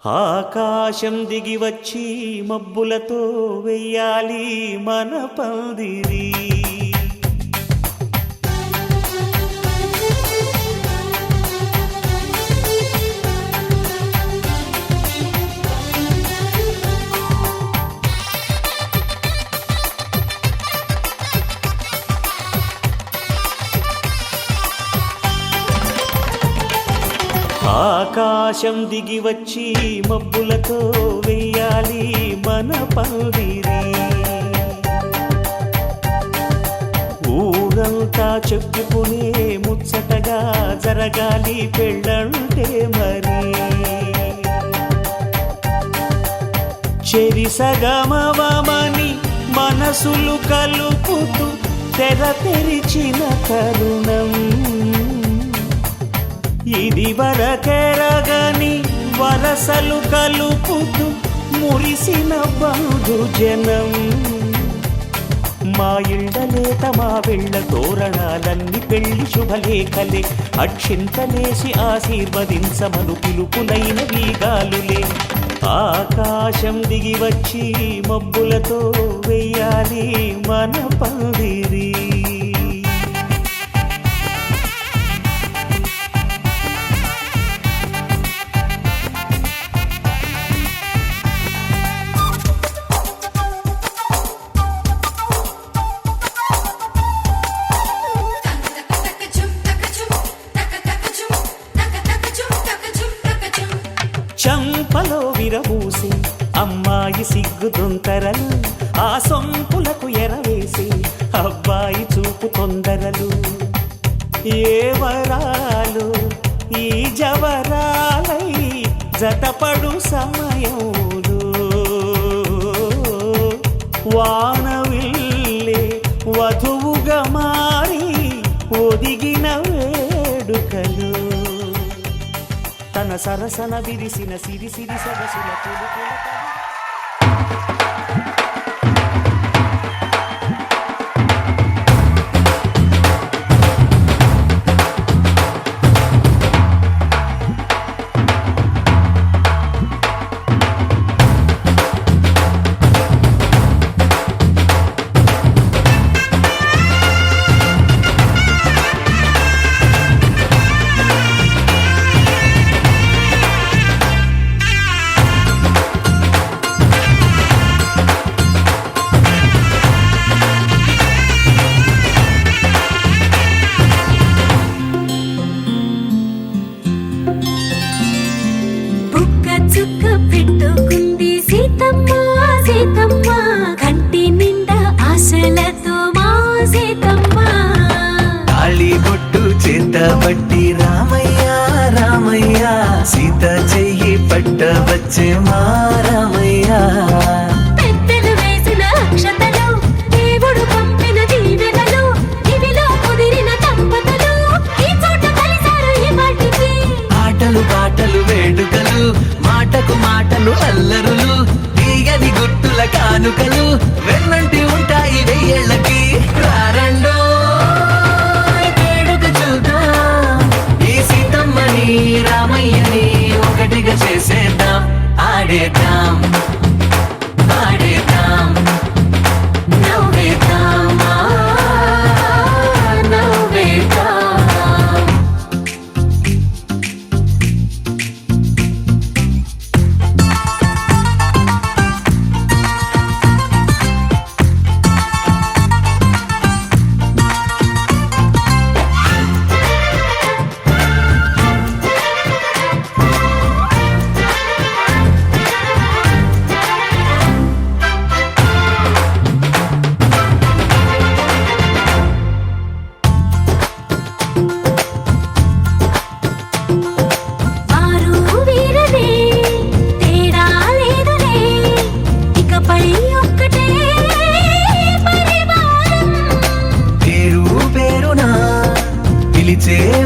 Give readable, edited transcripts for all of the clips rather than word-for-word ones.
ఆకాశం దిగి వచ్చి మబ్బులతో వెయ్యాలి మన పందిరి. ఆకాశం దిగి వచ్చి మబ్బులతో వెయ్యాలి మన పందిరి. ఊరంతా చెప్పుకునే ముచ్చటగా జరగాలి పెళ్ళంటే మరి. చెరిసగమవమని మనసులు కలుపుతూ తెర తెరిచిన తరుణం ఇది వరకెరగని వరసలు కలుపుతూ మురిసిన బంధుజనం. మా ఇళ్ళలేత మా వెళ్ళ తోరణాలన్నీ పెళ్లి శుభలేఖలే. అక్షింతలేసి ఆశీర్వదించమను పిలుపులైన వీగాలులే. ఆకాశం దిగి వచ్చి మబ్బులతో వెయ్యాలి మన పందిరి. చంపలో విరబూసి అమ్మాయి సిగ్గుదొంతరలు, ఆ సొంపులకు ఎరవేసి అబ్బాయి చూపు తొందరలు. ఏ వరాలు ఈ జవరాలై జతపడు సమయంలో వానవిల్లే వధువుగా మారి ఒదిగిన వేడుకలు. తన సరసన విరిసిన సిరి సిరి సరసుల పులుపుల పెట్టుకుంది సీతమ్మ సీతమ్మ, కంటి నిండా ఆశలతో మా సీతమ్మ. తాళి బొట్టు చేతబట్టి రామయ్య రామయ్య, సీత చెయ్యి పట్ట వచ్చే మా రామయ్య. పెద్దలు వేసిన అక్షతలు, దేవుడు పంపిన దీవెనలు, ఇవిలో కుదిరిన దంపతులు ఈ చోట కలిసారు ఈ పాటికి. ఆటలు పాటలు వేడుకలు, మాటకు మాటలు అల్లరులు, తీయని గుర్తుల కానుకలు వెన్నంటి ఉంటాయి వెయ్యేళ్ళకి. రారండో వేడుక చూద్దాం, ఈ సీతమ్మని రామయ్యని ఒకటిగా చేసేద్దాం. ఆడేద్దాం ఆడేద్దాం నవ్వేద్దాం నవ్వేద్దాం.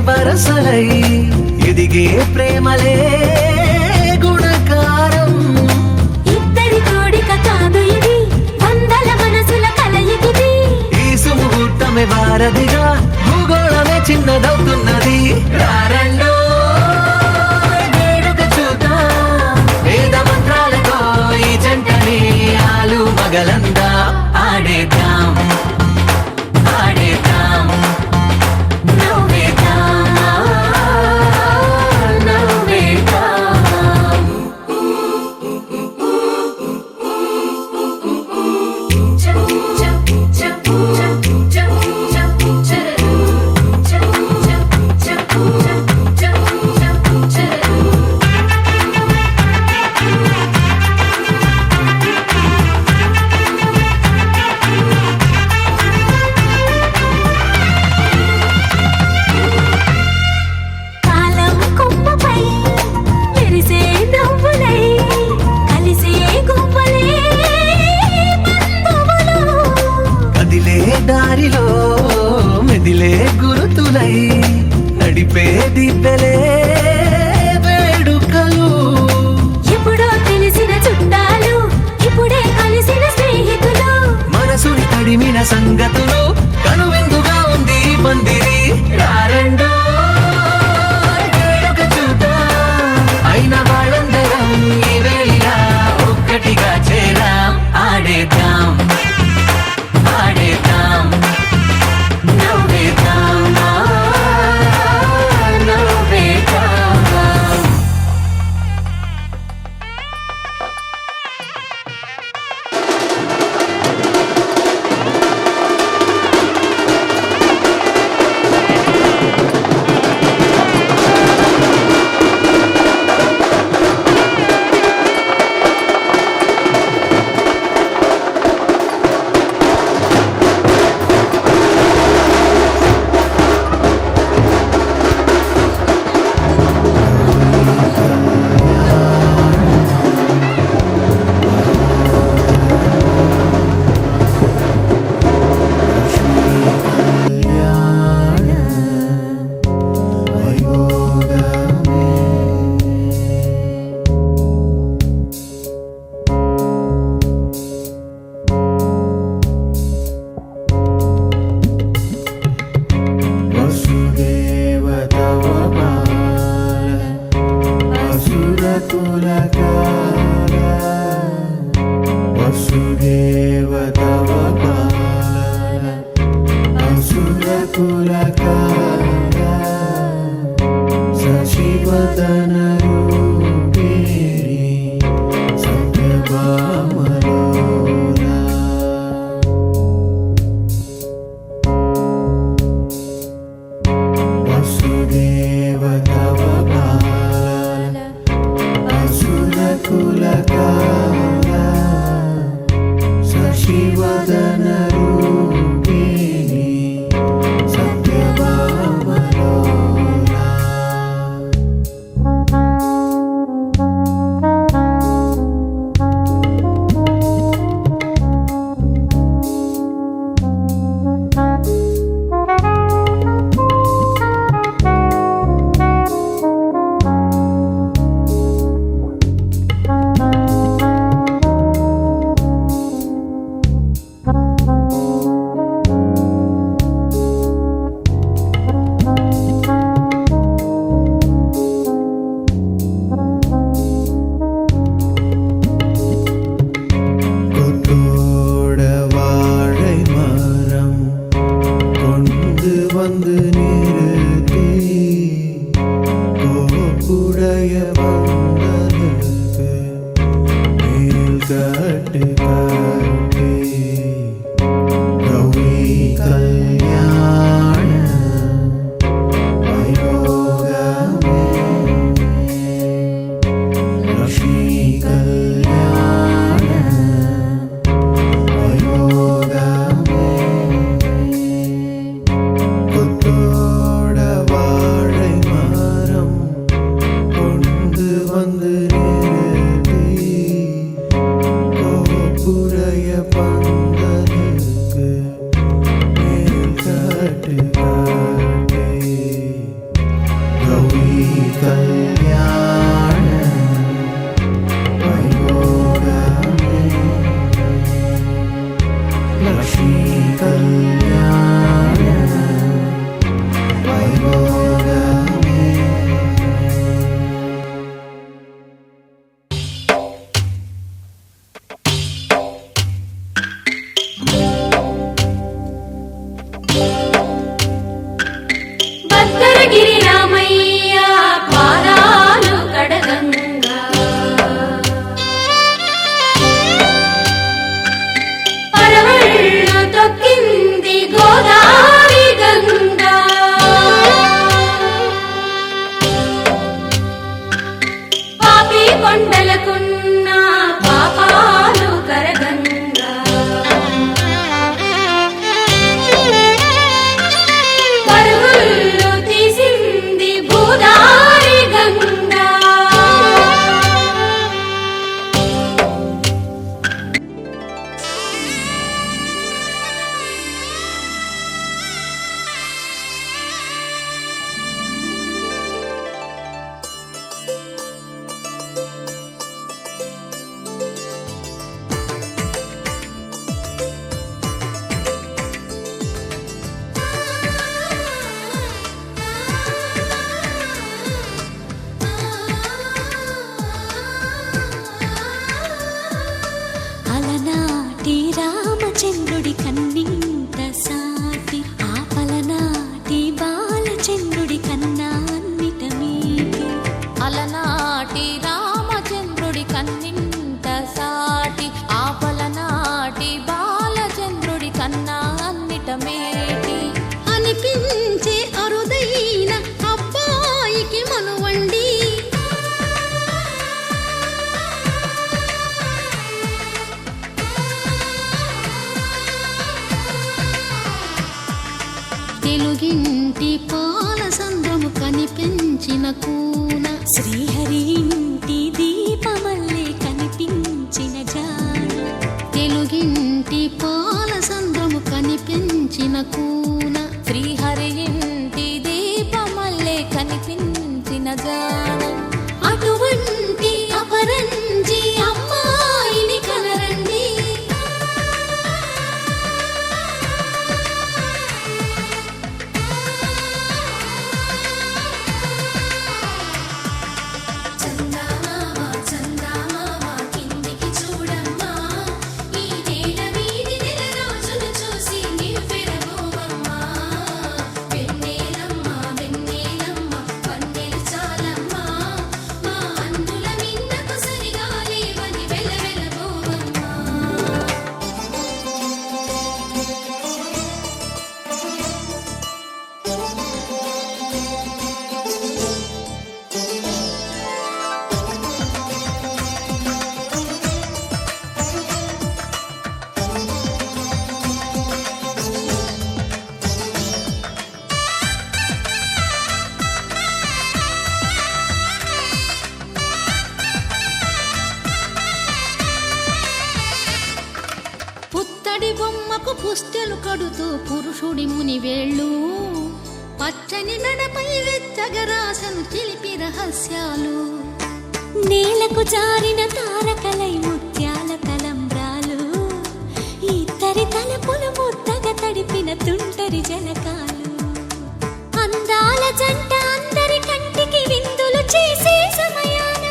వరసలై ఎదిగే ప్రేమలే గుణకారం. ఇద్దరి కోడిక కాదు ఇది, వందల మనసుల కలయికిది. ఈ సుముహూర్తమే వారధిగా భూగోళమే చిన్నదవుతున్నది. రారండో వేడుక చూద్దాం, సంగతులు కనువిందుగా ఉంది ఈ పందిరి రారండో వేడుక చూద్దాం అయిన వాళ్ళందరం ఈ వేళ ఒక్కటిగా చేరాం ఆడేద్దాం ఆడేద్దాం నవ్వేద్దాం నవ్వేద్దాం వసుదేవ తవ పాలన అసురకులకాల శశివదన రూపిణి సత్యభామలోలా వసుదేవ తవ పాలన అసురకులకాల శశివదన రూపిణి సత్యభామలోలా கொத்தோட வாழை மரம் கொண்டு வந்து நிறுத்தி கோப்புடைய பந்தலுக்கு மேல் கட்டு கட்டி கௌரி கல்யாண வையோகமே லக்ஷ்மி கல்யாண கொத்தோட வாழை மரம் கொண்டு வந்து நிறுத்தி கோப்புடைய பந்தலுக்கு மேல் கட்டு கட்டி கௌரி கல்யாண வையோகமே லக்ஷ்மி கல்யாண வைபோகமே భద్రగిరి రామయ్య పాదాలు కడగంగా పరవళ్ళు తొక్కింది గోదావరి గంగా పాపి కొండలకున్న పాపాలు కరగంగా పరుగుళ్ళు తీసింది భూదారి గంగా కన్నింట సాటి ఆపల నాటి బాలచంద్రుడి కన్నా అన్నిట మేటి అనిపించే అరుదైన అబ్బాయికి మనువండి తెలుగింటి పాల సంద్రము కనిపించిన కూన శ్రీహరి ఇంటి దీపమల్లే కనిపించిన జాను తెలుగింటి పాల సంద్రము కనిపించిన కూన శ్రీహరి ఇంటి దీపమల్లే కనిపించిన జాను అటువంటి అపరంజి అమ్మాయిని కనరండి చందమామ చందమామ కిందికి చూడమ్మా ఈ నేల వీధి నెల రోజులు చూసి నివ్వెరబోవమ్మా వెన్నెలమ్మ వెన్నెలమ్మ వన్నెలు చాలమ్మా మా అందుల మిన్నకు సరిగా లేవని వెలవెలబోవమ్మా పుత్తడి బొమ్మకు పుస్తెలు కడుతూ పురుషుడి ముని వేళ్ళు పచ్చని నడపై వెచ్చగరాసను చిలిపి రహస్యాలు నేలకు జారిన తారకలై ముత్యాల తలంబ్రాలు ఇద్దరి తలపులు ముద్దగా తడిపిన తుంటరి జలకాలు అందాల జంట అందరి కంటికి విందులు చేసే సమయాన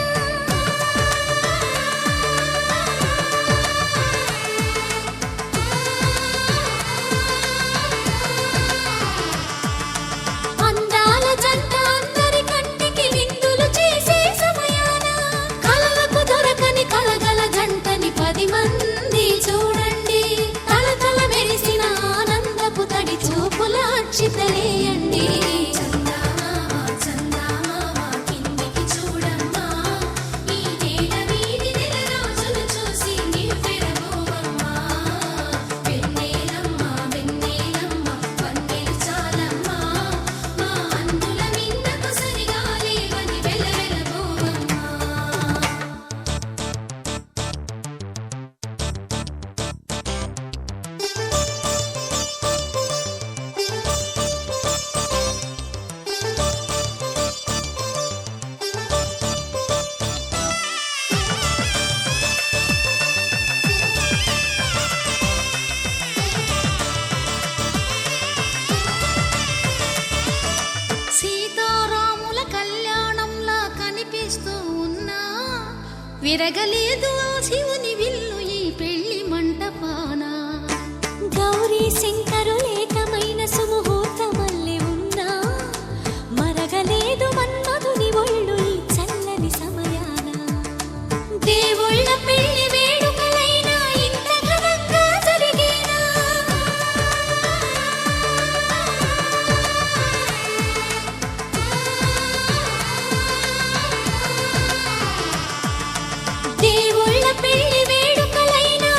అందాల జంట అందరి కంటికి విందులు చేసే సమయాన కలలకు దొరకని కలగల జంటని 10 మంది చూడండి తలతల మెరిసిన ఆనందపు తడి చూపుల అక్షితలేయండి చందమామ చందమామ కిందికి చూడమ్మా ఈ నేల వీధి నెల రోజులు చూసి నివ్వెరబోవమ్మా వెన్నెలమ్మ వెన్నెలమ్మ వన్నెలు చాలమ్మా మా అందుల మిన్నకు సరిగా లేవని వెలవెలబోవమ్మా సీతారాముల కళ్యాణంలా కనిపిస్తూ ఉన్నా విరగలేదు ఆ శివుని విల్లు ఈ పెళ్లి మంటపాన గౌరీ శంకరులేకమైన సుముహూర్తమల్లె ఉన్నా మరగలేదు మన్మధుని ఒళ్ళు ఈ చల్లని సమయాన దేవుళ్ళ పెళ్లి వేడుకలైనా ఇంత ఘనంగా జరిగేనా దేవుళ్ళ పెళ్లి వేడుకలైనా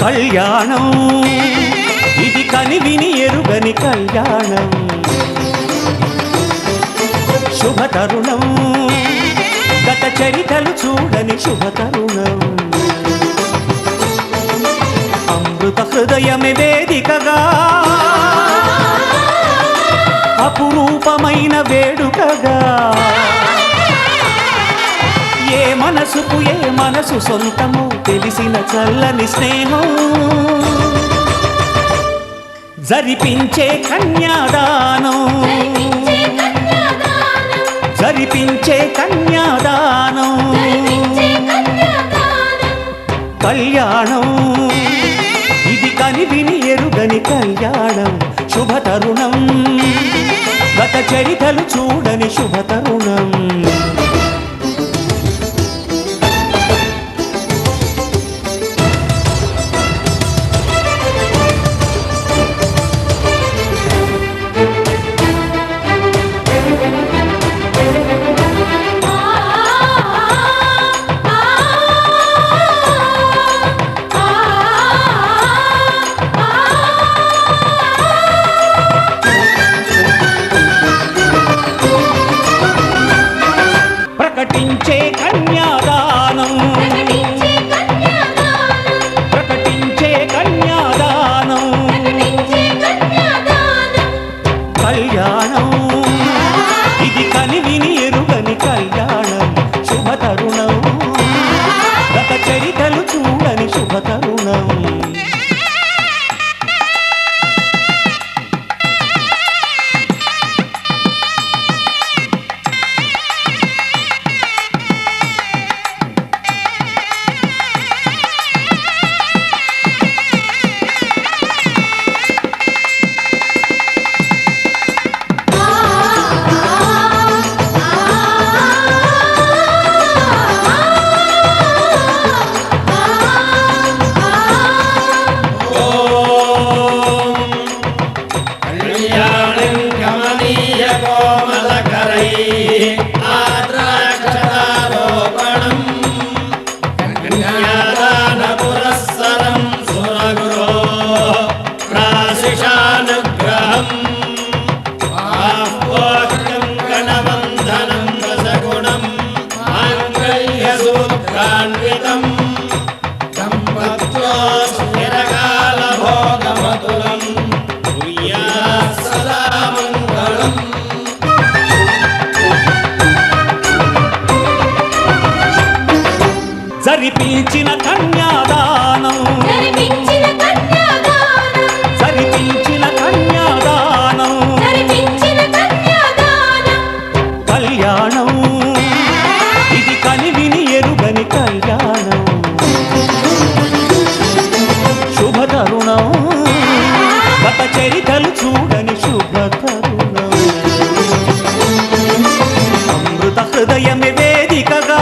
కళ్యాణం ఇది కనివిని ఎరుగని కళ్యాణం శుభతరుణం గత చరితలు చూడని శుభతరుణం అమృత హృదయమే వేదికగా అపురూపమైన వేడుకగా ఏ మనసుకు ఏ మనసు సొంతము తెలిసిన చల్లని స్నేహం జరిపించే కన్యాదానం జరిపించే కన్యాదానం కళ్యాణం ఇది కనివిని ఎరుగని కళ్యాణం శుభతరుణం గత చరితలు చూడని శుభతరుణం ప్రకటించే కన్యాదానం ప్రకటించే కన్యాదానం కళ్యాణం ఇది కనివిని ఎరుగని కళ్యాణం శుభతరుణం గత చరితలు చూడని శుభతరుణం జరిపించిన కన్యాదానం జరిపించిన కన్యాదానం కళ్యాణం ఇది కనివిని ఎరుగని కళ్యాణం శుభతరుణం గత చరితలు చూడని శుభతరుణం అమృత హృదయమే వేదికగా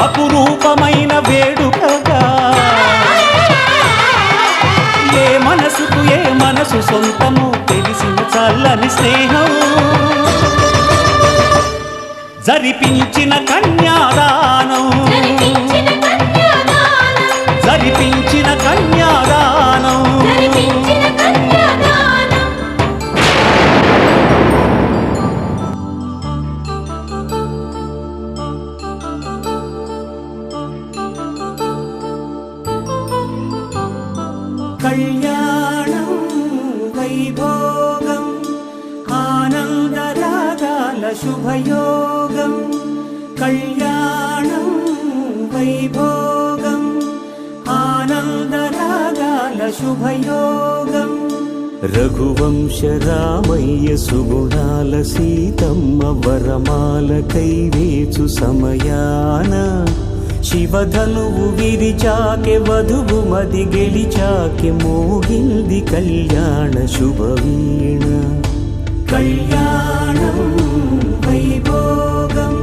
అపురూపమైన వేడుకగా ఏ మనసుకు ఏ మనసు సొంతము తెలిసిన చల్లని స్నేహం జరిపించిన కన్యాదానం జరిపించిన కన్యాదానం కళ్యాణం వైభోగం ఆనందరాగాల శుభయోగం కళ్యాణం వైభోగం ఆనందరాగాల శుభయోగం రఘువంశ రామయ్య సుగుణాల సీతమ్మ వరమాల కైవేచు సమయాన శివధనువు విరిచాకె వధువు మది గెలిచాకె మోగింది కళ్యాణ శుభవీణ కళ్యాణం వైభోగం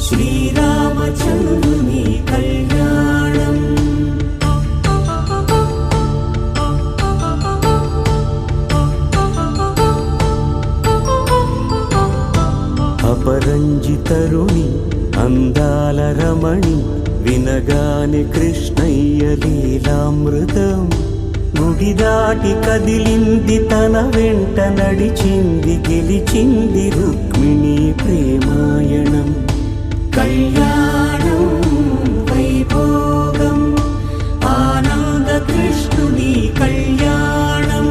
శ్రీరామచంద్రుని కళ్యాణం అపరంజి తరుణి అందాల రమణి వినగాని కృష్ణయ్య లీలామృతం గుడి దాటి కదిలింది తన వెంట నడిచింది గెలిచింది రుక్మిణి ప్రేమాయణం కళ్యాణం వైభోగం ఆనంద కృష్ణుని కళ్యాణం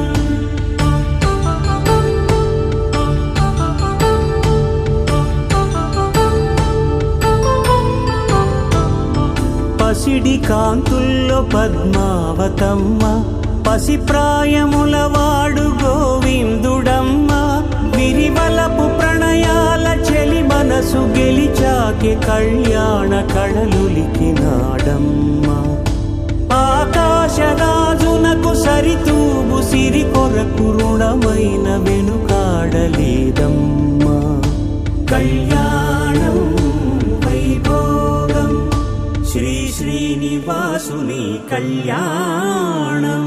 పసిడి కాంతుల్లో పద్మావతమ్మ పసిప్రాయముల వాడు గోవిందుడమ్మ విరివలపు ప్రణయాల చెలి మనసు గెలిచాకే కళ్యాణ కళలులికినాడమ్మ ఆకాశరాజునకు సరితూగు సిరి కొరకు రుణమైన వెనుకాడలేదమ్మా కళ్యాణం వైభోగం శ్రీ శ్రీనివాసుని కళ్యాణం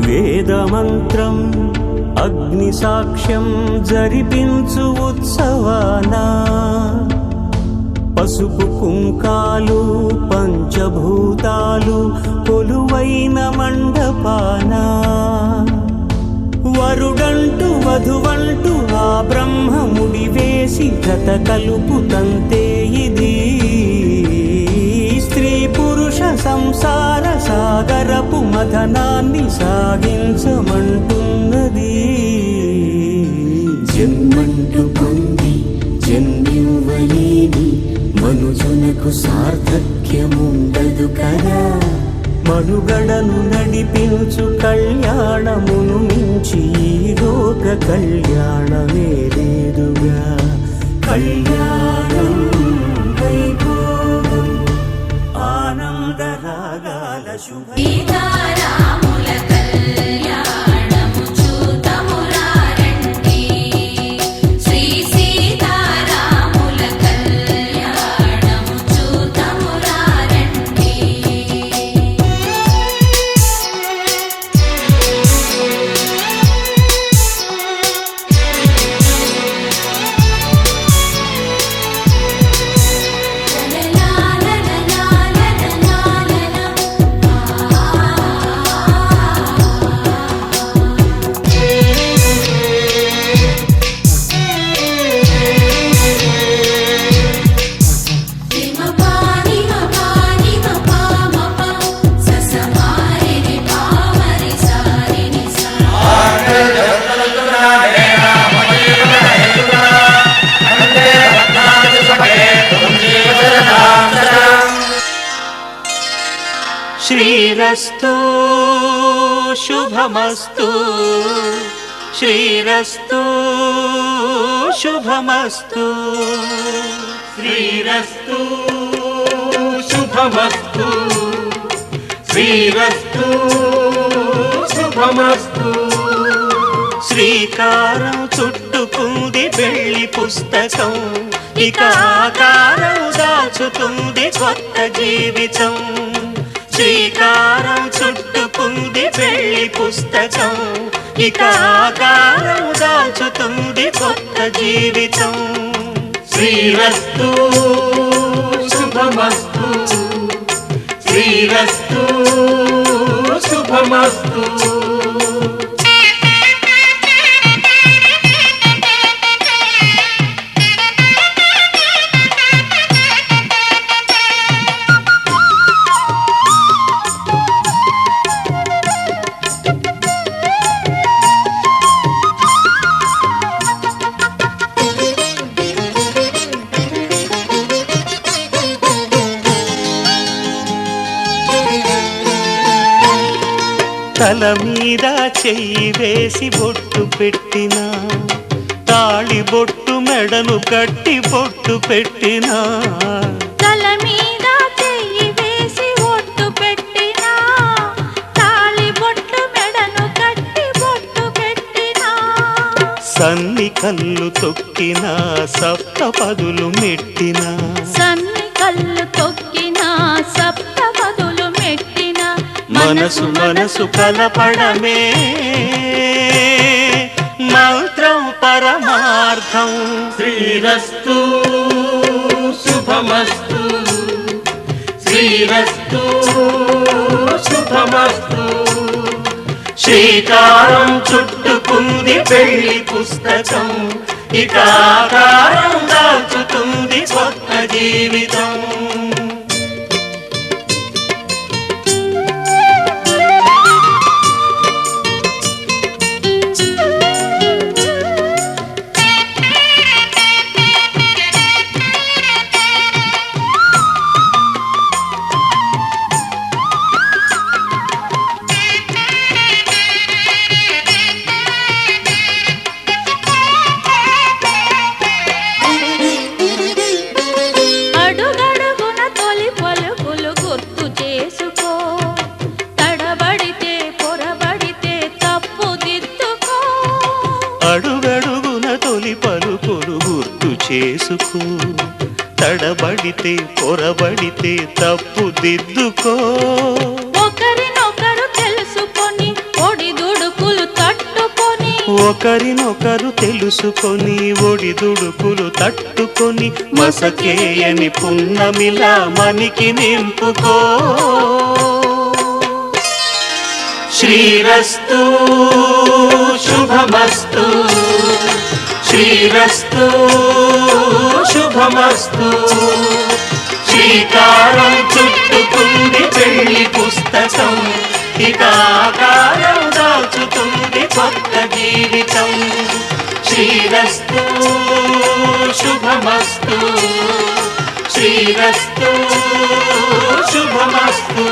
వేదమంత్రం అగ్ని సాక్ష్యం జరిపించు ఉత్సవానా పసుపు కుంకాలు పంచభూతాలు కొలువైన మండపాన వరుడంటూ వధువంటూ ఆ బ్రహ్మముడి వేసి జత కలుపుతంతే ఇది స్త్రీ పురుష సంసార సాగరపు మథనాన్ని సాగించమంటున్నది జన్మంటూ పొంది జన్మివ్వలేని మనుజునకు సార్థక్యముండదు కదా మనుగడను నడిపించు కళ్యాణమును మించి ఈ లోక కళ్యాణమే లేదుగా కళ్యాణం వైభోగం ఆనందరాగాల శుభ సీతారాముల కళ్యాణము చూతమురారండి శ్రీ సీతారాముల కళ్యాణము చూతమురారండి శ్రీరస్తు శుభమస్తు శ్రీరస్తు శుభమస్తు శ్రీరస్తు శుభమస్తు శ్రీరస్తు శుభమస్తు శ్రీకారం చుట్టుకుంది వెళ్లి పుస్తకం ఇక ఆకారం దాచుతుంది కొత్త జీవితం శ్రీకారం చుట్టుకుంది వెళ్లి పుస్తకం ఇక ఆకారం దాచుతుంది కొత్త జీవితం శ్రీరస్తు శుభమస్తు శ్రీరస్తు శుభమస్తు తల మీద చెయ్యి వేసి బొట్టు పెట్టినా తాళి బొట్టు మెడను కట్టి బొట్టు పెట్టినా తల మీద చెయ్యి వేసి బొట్టు పెట్టినా తాళి బొట్టు మెడను కట్టి బొట్టు పెట్టినా సన్ని కళ్ళు తొక్కిన సప్తపదులు మెట్టిన సన్ని కళ్ళు తొక్కిన సప్తపదులు మెట్టిన మనసు మనసు కలపడమే మంత్రం పరమార్థం. శ్రీరస్తు శుభమస్తు శ్రీరస్తు శుభమస్తు. శ్రీకారం చుట్టుకుంది పెళ్లి పుస్తకం, ఇక ఆకారం దాల్చుతుంది కొత్త జీవితం. అడుగడుగున తొలి పలుకులు గుర్తు చేసుకో, తడబడితే పొరబడితే తప్పు దిద్దుకో. అడుగడుగున తొలి పలుకులు గుర్తు చేసుకో, తడబడితే పొరబడితే తప్పు దిద్దుకో. ఒకరినొకరు తెలుసుకొని ఒడిదుడుకులు తట్టుకొని, ఒకరినొకరు తెలుసుకొని ఒడిదుడుకులు తట్టుకొని మసకేయని పున్నమిలా మనికి నింపుకో. శ్రీరస్తు శుభమస్తు శ్రీరస్తు శుభమస్తు. శ్రీకారం చుట్టుకుంది పెళ్లి పుస్తకం, ఇక ఆకారం దాల్చుతుంది కొత్త జీవితం. శ్రీరస్తు శుభమస్తు శ్రీరస్తు శుభమస్తు.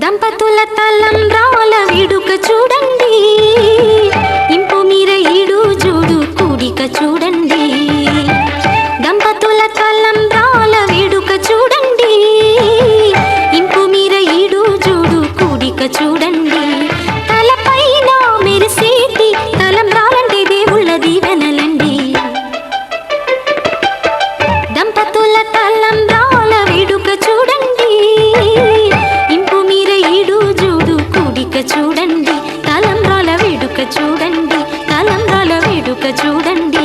దంపతుల తలంబ్రాల వేడుక చూడండి, ఇంపు మీర ఈడు చూడు కూడిక చూడండి. దంపతుల తలంబ్రాల వేడుక చూడండి, ఇంపు మీర ఈడు చూడు కూడిక చూడండి. తలపైన మెరిసేటి తలంబ్రాలంటే దేవుళ్ళ దీవెనలండి. దంపతుల తలంబ్రాల వేడుక చూడండి, ఇంపు మీర ఈడు చూడు కూడిక చూడండి. తలంబ్రాల వేడుక చూడండి, తలంబ్రాల వేడుక చూడండి.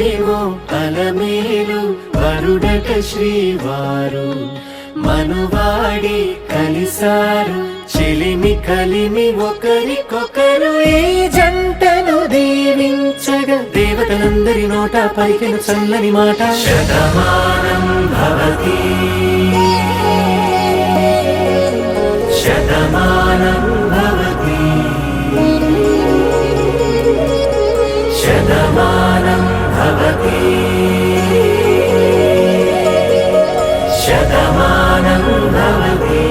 ఏవేవో అలమేలు వరుడట శ్రీవారు మనువాడి కలిసారు చెలిమి కలిమి ఒకరికొకరు ఈ జంటను దీవించగా దేవతలందరి నోట పలికిన చల్లని మాట శతమానం భవతి శతమానం భవతి శతమానం భవతి శతమానం భవతి.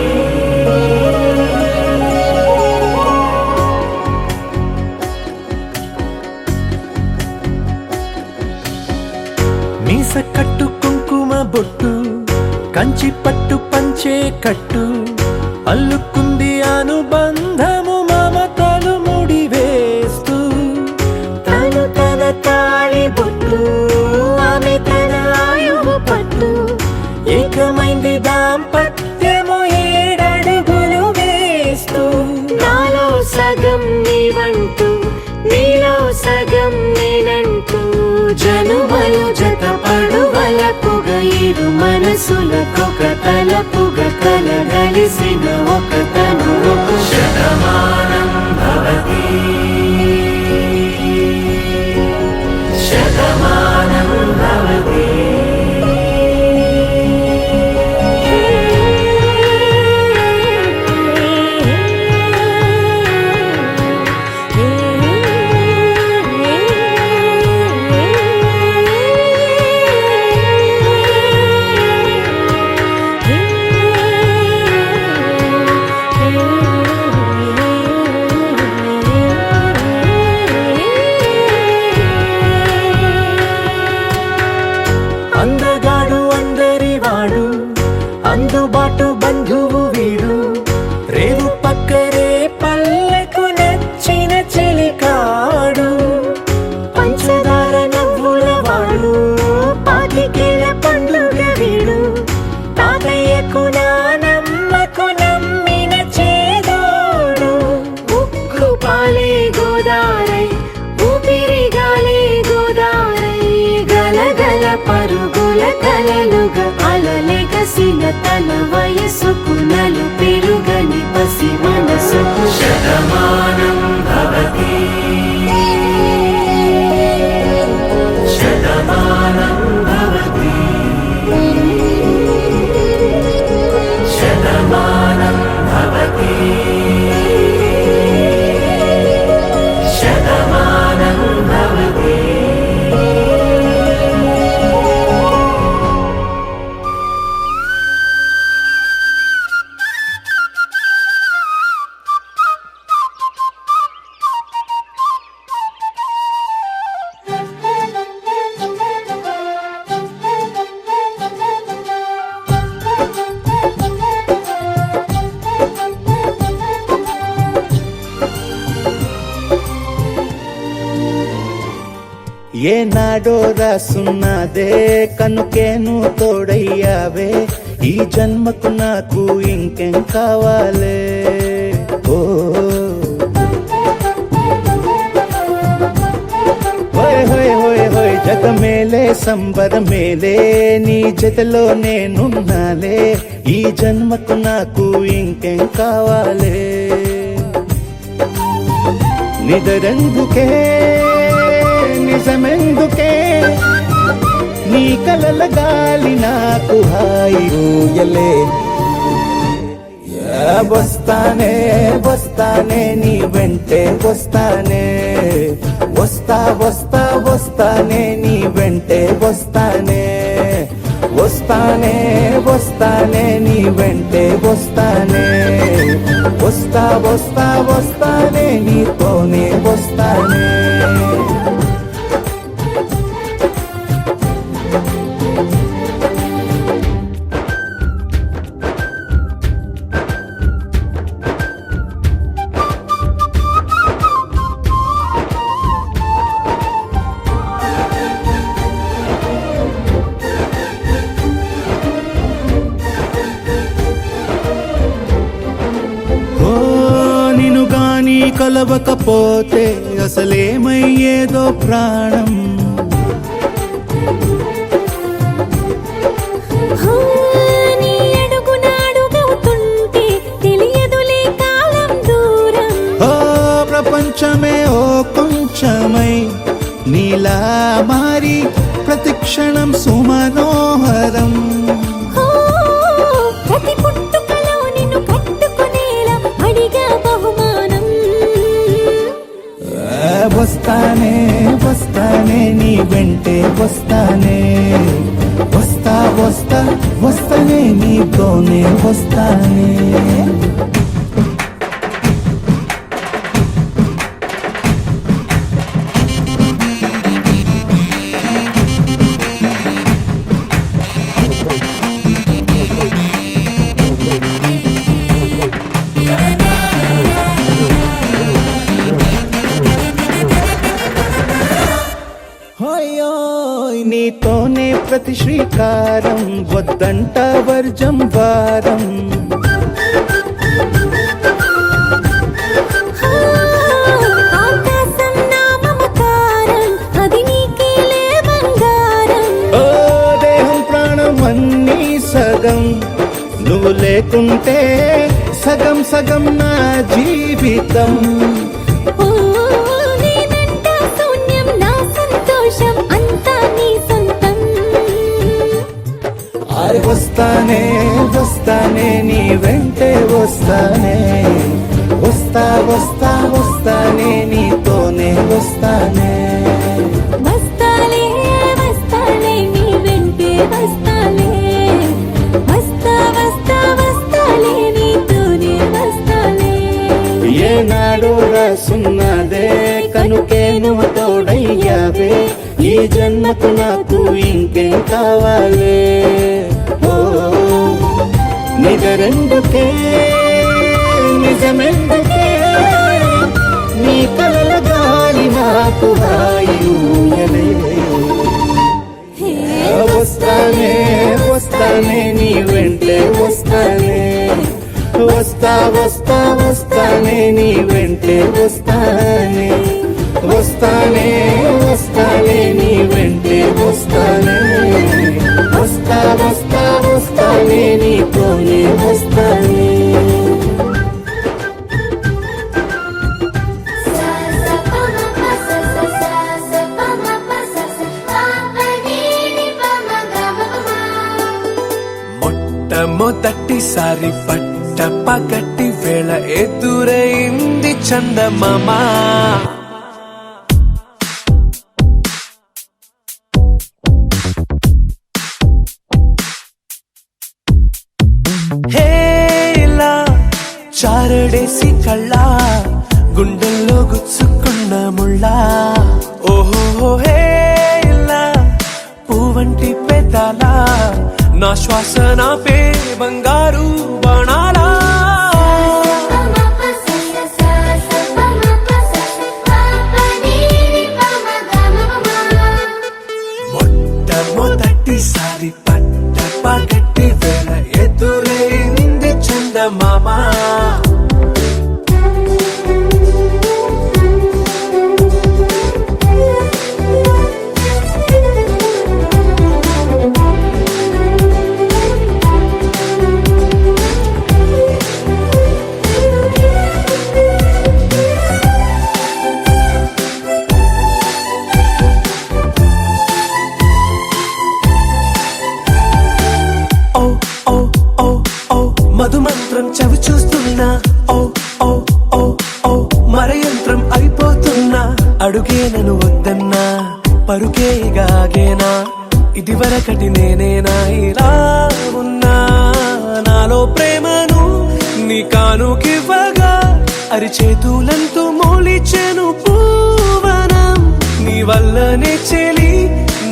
మీస కట్టు కుంకుమ బొట్టు కంచి పట్టు పంచే కట్టు అల్లుకుంది అనుబంధము మమతలు ముడివేస్తూ తను తన తాళి బొట్టు ఆమె తన ఆయువు పట్టు ఏకమైంది దాంపత్యము 7 అడుగులు వేస్తూ నాలో సగం నీవంటూ నీలో సగం నేనంటూ జనుమలు జతపడువలపుగ ఇరు మనసులకొక తలపుగ కలగలిసిన ఒక తను ఒక శతమానం భవతి శతమానం భవతి. అందగాడు అందరి వాడు అందుబాటు బంధువు వీడు రేవు పక్కరే పల్లెకు నచ్చిన చెలికాడు పంచదార నవ్వుల వాడు పాతికేల పండుగ వీడు తాతయ్యకు నానమ్మకు నమ్మిన చేదోడు ఉక్కు పాలే గోదారై ఊపిరిగాలే గోదారై గలగల పరుగుల కలలుగా అలలెగసిన తన వయసుకు నలు పెరుగని పసి మనసుకు శతమానం భవతి శతమానం భవతి శతమానం భవతి శతమానం భవతి. ఏనాడో రాసున్నదే కనుకేను తోడయ్యావే ఈ జన్మకు నాకు ఇంకేం కావాలే ఓ హోయ్ హోయ్ హోయ్ హోయ్ జగ మేలే సంబర మేలే నీ జతలో నేనున్నాలే ఈ జన్మకు నాకు ఇంకేం కావాలే నిదరెందుకే నిజమెందుకే నీ కలల గాలి నాకు హాయి ఊయలే వస్తానే వస్తానే నీ వెంటే వస్తానే వస్తా వస్తా వస్తానే నీ వెంటే వస్తానే వస్తానే వస్తానే నీ వెంటే వస్తానే వస్తా వస్తా వస్తానే నీతోనే వస్తానే. కలవకపోతే అసలేమయ్యేదో ప్రాణం ఇలా మారి ప్రతిక్షణం సుమనోహరం. ఓ, ప్రతి పుట్టుకలో నిన్ను కట్టుకునేలా అడిగా బహుమానం. వస్తానే వస్తానే నీ వెంటే వస్తానే, వస్తా వస్తా వస్తానే నీతోనే వస్తానే. హోయోయ్ నీతోనే ప్రతి శ్రీకారం, వద్దంట వర్జం వారం. ఆకాశం నా మమకారం, అది నీకేలే బంగారం. ఓ దేహం ప్రాణం అన్నీ సగం, నువ్వు లేకుంటే సగం సగం నా జీవితం. ఓ, నేనంట శూన్యం నా సంతోషం, అంతా నీ సొంతం. వస్తానే వస్తానే నీ వెంటే వస్తానే, వస్తా వస్తా వస్తానే నీతోనే వస్తానే. వస్తాలే వస్తాలే నీ వెంటే వస్తాలే, వస్తా వస్తా వస్తాలే నీతోనే వస్తాలే. ఏనాడో రాసున్నదే కనుకే నువ్వు తోడయ్యావే, ఈ జన్మకు నాకు ఇంకేం కావాలే. ఓ నిజరెందుకే నిజమెందుకే, నీ కలల గాలి నాకు హాయిలే. వస్తానే వస్తానే నీ వెంటే వస్తానే, వస్తా వస్తా వస్తానే నీ వెంటే వస్తానే, వస్తానే వస్తానే నీ వెంటే వస్తానే, వస్తా వస్తా వస్తానే నీతోనే వస్తానే. మొట్టమొదటిసారి పట్ట పగటి వేళ ఎదురైంది చందమామ. హేలా చారడేసి కళ్ళ గుండెల్లో గుచ్చుకున్న ముళ్ళ. ఓహో హేలా పువ్వంటి పెదాల నా శ్వాస నా పే బంగారు బాణాలా. మొట్టమొదటిసారి పట్ట పగటి వేళ ఎదురైంది చందమామ. మధుమంత్రం చవి చూస్తున్నా, ఓ ఓ ఓ ఓ మరయంత్రం అయిపోతున్నా. అడుగే నన్ను వద్దన్నా, పరుగే గాగేనా, ఇది వరకటి నేనేనా ఇలా ఉన్నా. నాలో ప్రేమను నీ కానుకివ్వగా అరిచేతులంతో మోలిచెను పూవనం. నీ వల్లనే చెలి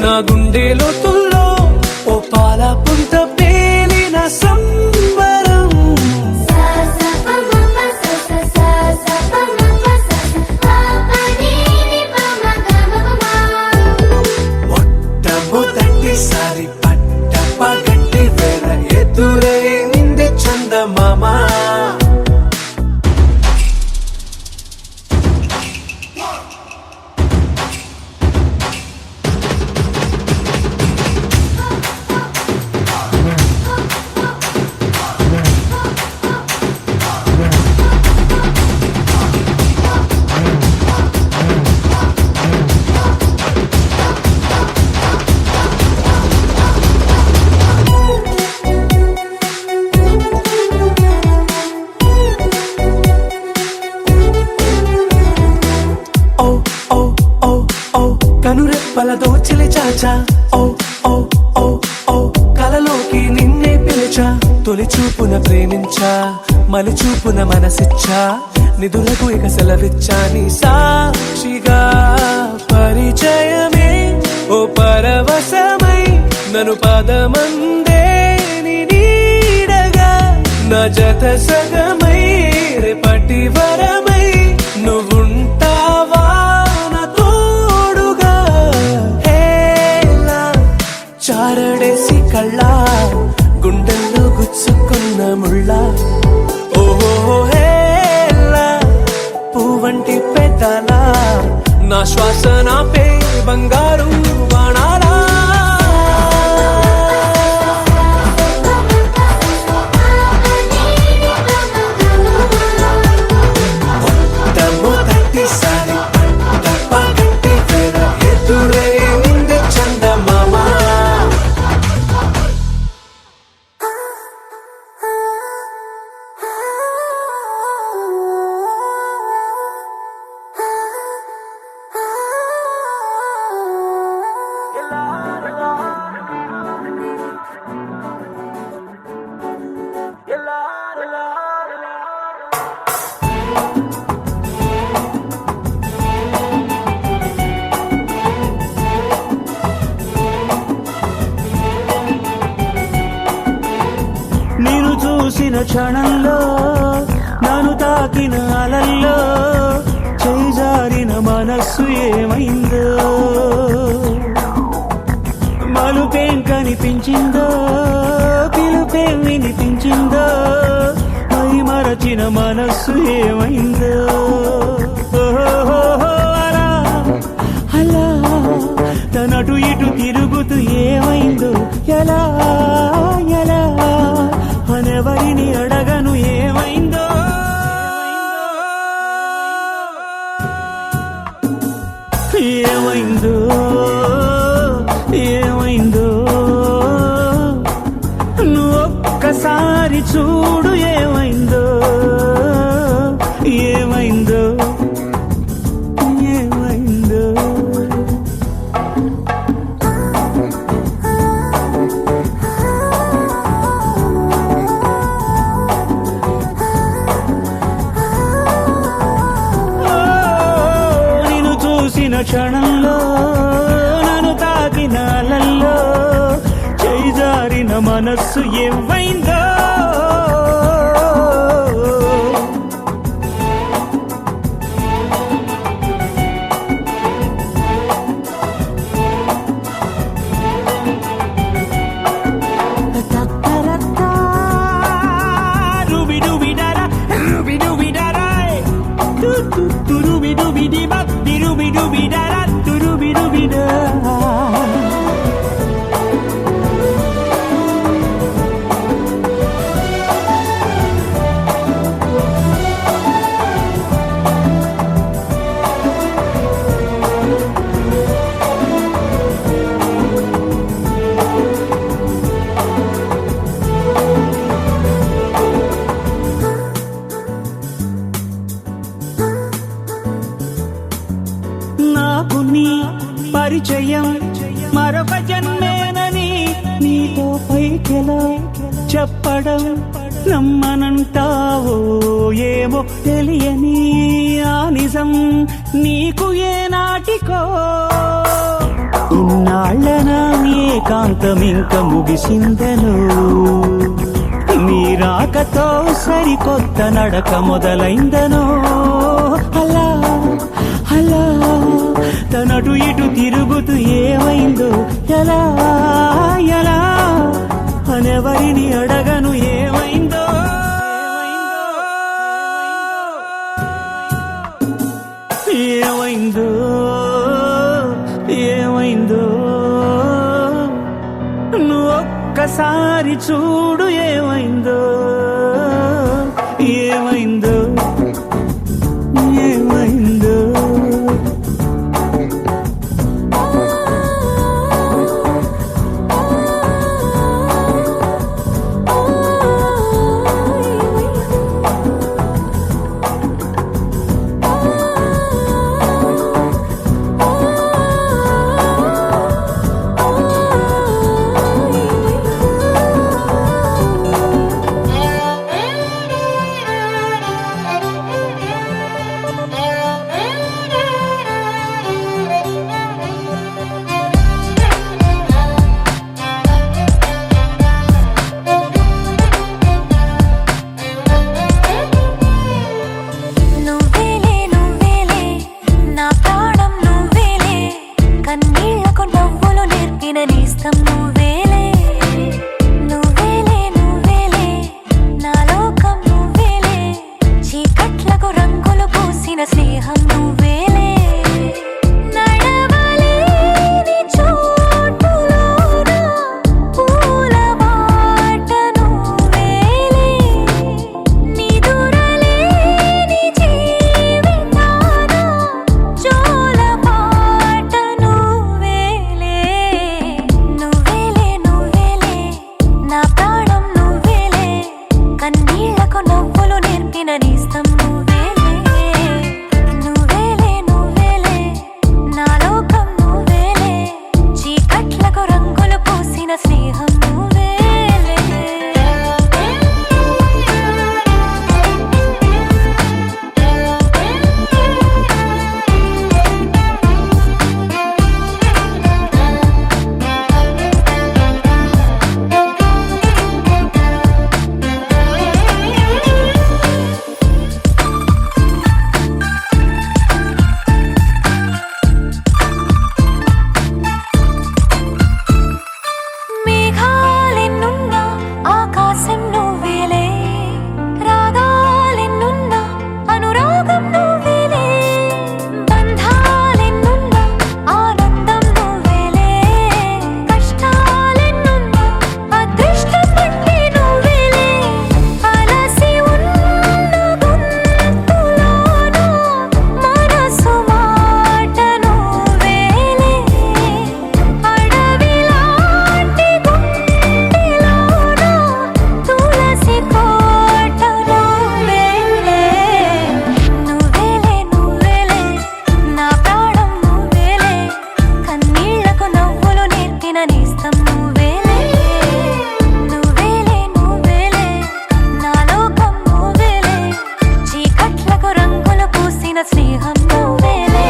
నా గుండె లోతుల్లో ఓ పాల పుంత పేలిన సంబరం. మొట్టమొదటిసారి పట్ట పగటి వేళ ఎదురైంది చందమామ. తొలి చూపున ప్రేమించా మలి చూపున మనసిచ్చా నిధులకు ఇక సెలవిచ్చా నీ సాక్షిగా పరిచయమే ఓ పరవశమై నన్ను పదమందే నీ నీడగా నా జత సగమై రేపటి వరమై నువ్వుంటావా నా తోడుగా హేలా చారడేసి కళ్ళ గుండెల్లో గుచ్చుకున్న ముళ్ళ ఓహో హేలా పువ్వంటి పెదాల నా శ్వాస నాపే బంగారు బాణాలా దమ్ము తట్టిసారి పగట్టి వేర ఎదురే నింది చందమామ నేను చూసిన క్షణంలో నన్ను తాకిన అలల్లో చేజారిన మనస్సు ఏమైందో మలుపేం కనిపించిందో పిలుపేం వినిపించిందో మై మరచిన మనస్సు ఏమైందో ఓహో అలా అలా తనటు ఇటు తిరుగుతూ ఏమైందో ఎలా ఎలా అనెవరిని అడగను ఏమైందో ఏమైందో ఏమైందో నువ్వు ఒక్కసారి చూడు ఏమైందో ఏమైందో ఏమైందో నిన్ను చూసిన క్షణంలో నన్ను తాకిన అలల్లో చేజారిన మనస్సు ఏమైందో నాకు నీ పరిచయం మరొక జన్మేనని నీతో పైకెలా చెప్పడం నమ్మనంటావో ఏమో తెలియని ఆ నిజం నీకు ఏనాటికో ఇన్నాళ్ళ నా ఏకాంతం ఇంక ముగిసిందను నీ రాకతో సరికొత్త నడక మొదలైందనో అలా అలా తనటు ఇటు తిరుగుతూ ఏమైందో ఎలా ఎలా అనెవరిని అడగను ఏమైందో ఏమైందో ఏమైందో నువ్వు ఒక్కసారి చూడు ఏమైందో ఏమైందో ఏమైందో నేస్తం నువ్వేలే నువ్వేలే నువ్వేలే నా లోకం నువ్వేలే చీకట్లకు రంగులు పూసిన స్నేహం నువ్వేలే నడవలేని చోటులోన పూల బాట నువ్వేలే నిదురలేని జీవితాన జోల పాట నువ్వేలే నువ్వేలే నువ్వేలే నా ప్రాణం నువ్వేలే కన్నీళ్లకు నవ్వులు నేర్పిన నేస్తం నువ్వేలే నువ్వేలే నువ్వేలే నా లోకం నువ్వేలే చీకట్లకు రంగులు పూసిన స్నేహం నువ్వేలే మేఘాలెన్నున్నా ఆకాశం నువ్వేలే రాగాలెన్నున్నా అనురాగం నువ్వేలే బంధాలెన్నున్నా ఆనందం నువ్వేలే కష్టాలెన్నున్నా అదృష్టం అంటే నువ్వేలే అలసి ఉన్న గొంతులోన మనసు మాట నువ్వేలే అడవిలాంటి గుండెలోన తులసి కోట నువ్వేలే నువ్వేలే నువ్వేలే నా ప్రాణం నువ్వేలే కన్నీళ్లకు నవ్వులు నేర్పిన నేస్తం నువ్వేలే నువ్వేలే నువ్వేలే నా లోకం నువ్వేలే చీకట్లకు రంగులు పూసిన స్నేహం నువ్వేలే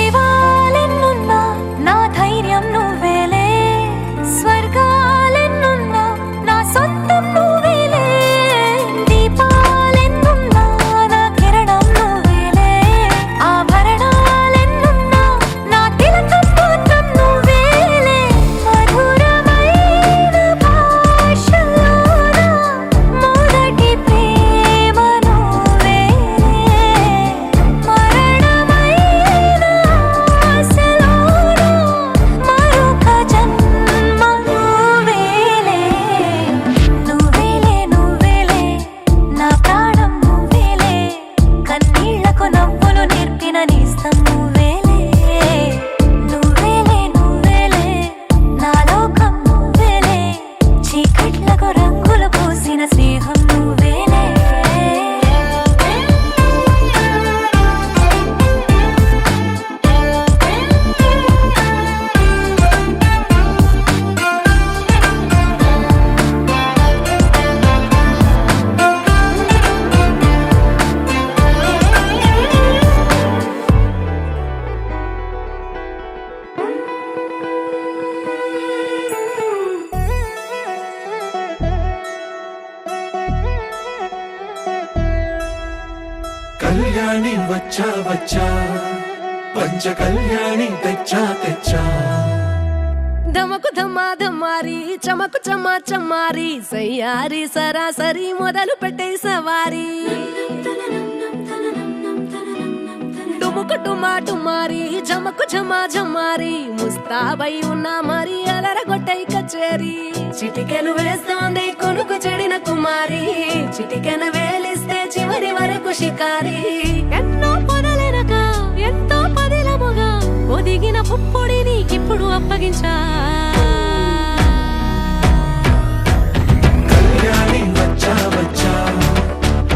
దైవాలెన్నున్నా నా ధైర్యం నువ్వేలే స్వర్గాలెన్నున్నా నా సొంతం నువ్వేలే దీపాలెన్నున్నా నా కిరణం నువ్వేలే ఆభరణాలెన్నున్నా నా తిలకం మాత్రం నువ్వేలే మధురమైన భాషలోన మొదటి ప్రేమ నువ్వేలే మరణమైన ఆశలోన మరొక జన్మ నువ్వేలే నువ్వేలే నువ్వేలే నా ప్రాణం నువ్వేలే కన్నీళ్లకు నవ్వులు నేర్పిన నేస్తం నువ్వేలే నువ్వేలే నువ్వేలే నా లోకం నువ్వేలే చీకట్లకు రంగులు పూసిన స్నేహం నువ్వేలే కళ్యాణి వచ్చా వచ్చా పంచ కళ్యాణి తెచ్చా తెచ్చా ధమకు ధమా ధమారి చమకు చమా చమారి సయ్యారి సరాసరి మొదలు పెట్టే సవారి డుముకు డుమా డుమారి జమకు ఝమా ఝమారి ముస్తాబై ఉన్నా మరి అలరగొట్టై కచేరి చిటికెను వేస్తోంది కొనుకు చెడిన కుమారి చిటికెను వేలిస్తే చివరి వరకు షికారి ఎన్నో పొదలెనక ఎంతో పదిలముగా ఒదిగిన పుప్పొడి నీకిప్పుడు అప్పగించా కళ్యాణి వచ్చా వచ్చా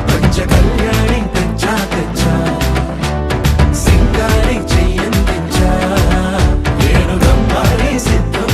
పంచ కళ్యాణి తెచ్చా తెచ్చా సింగారి చెయ్యందించా ఏడుగమ్మారి సిద్ధం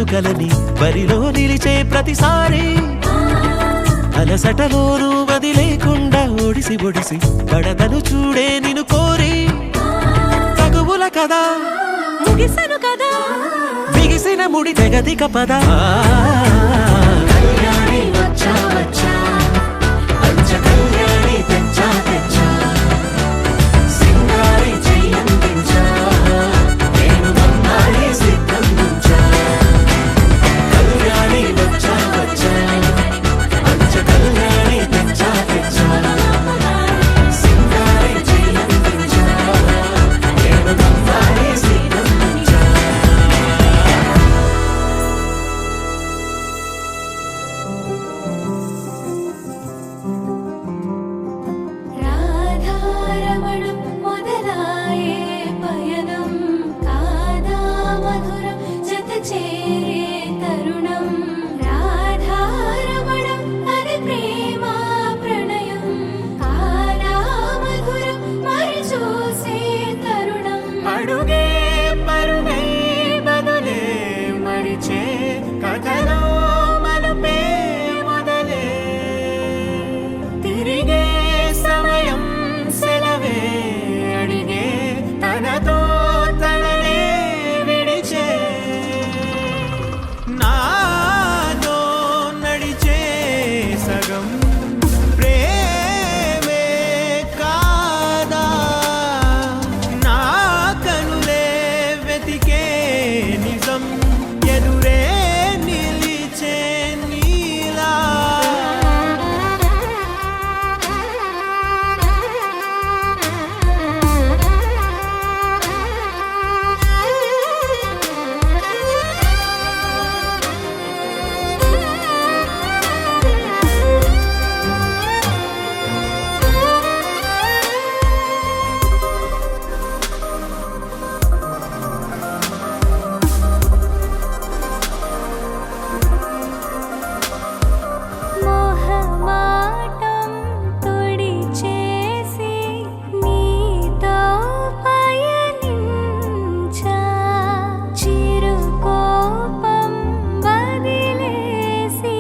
కలని బరిలో నిలిచే ప్రతిసారి అలసటలోను వదిలేకుండా ఒడిసి ఒడిసి పడదను చూడే నిన్ను కోరి తగువుల కదా ముగిసను కదా బిగిసిన ముడి తెగదిక పద కళ్యాణి వచ్చా వచ్చా పంచ కళ్యాణి తెచ్చా తెచ్చా సింగారి చెయ్యందించా నేను బంగారి సిద్ధందించా కళ్యాణి వచ్చా వచ్చా పంచ కళ్యాణి తెచ్చా తెచ్చా సింగారి చెయ్యందించా నేను బంగారి సిద్ధందించా రాధారమణం మొదలాయే పయనం కాదా మధురం జత చేరే తరుణం రాధారమణం అది ప్రేమ ప్రణయం కాదా మధురం మరి చూసే తరుణం అడుగే పరుగే బదులే మరిచే కథలో మలుపే మొదలే తిరిగే సమయం సెలవే అడిగే తనతో తననే విడిచే నాతో నడిచే సగం ప్రేమే కాదా నా కనులే వెతికే నిజం ఎదురే నిలిచే నీలా మోహమాటం తొడి చేసి నీతో పయనించా చిరుకోపం వదిలేసి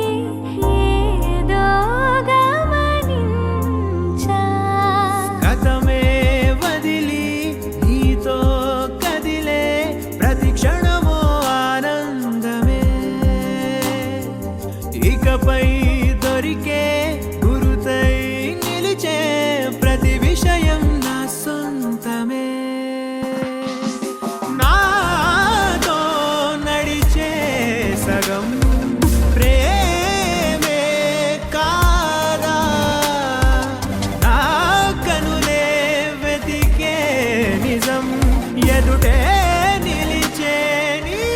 ఏదో గమనించా గతమే వదిలి నీతో కదిలే ప్రతి క్షణమో ఆనందమే ఇకపై దొరికే గురుతై నిలిచే ప్రతి విషయం నా సొంతమే నాతో నడిచే సగం ప్రేమే కాదా నా కనులే వెతికే నిజం ఎదుటే నిలిచే నీలా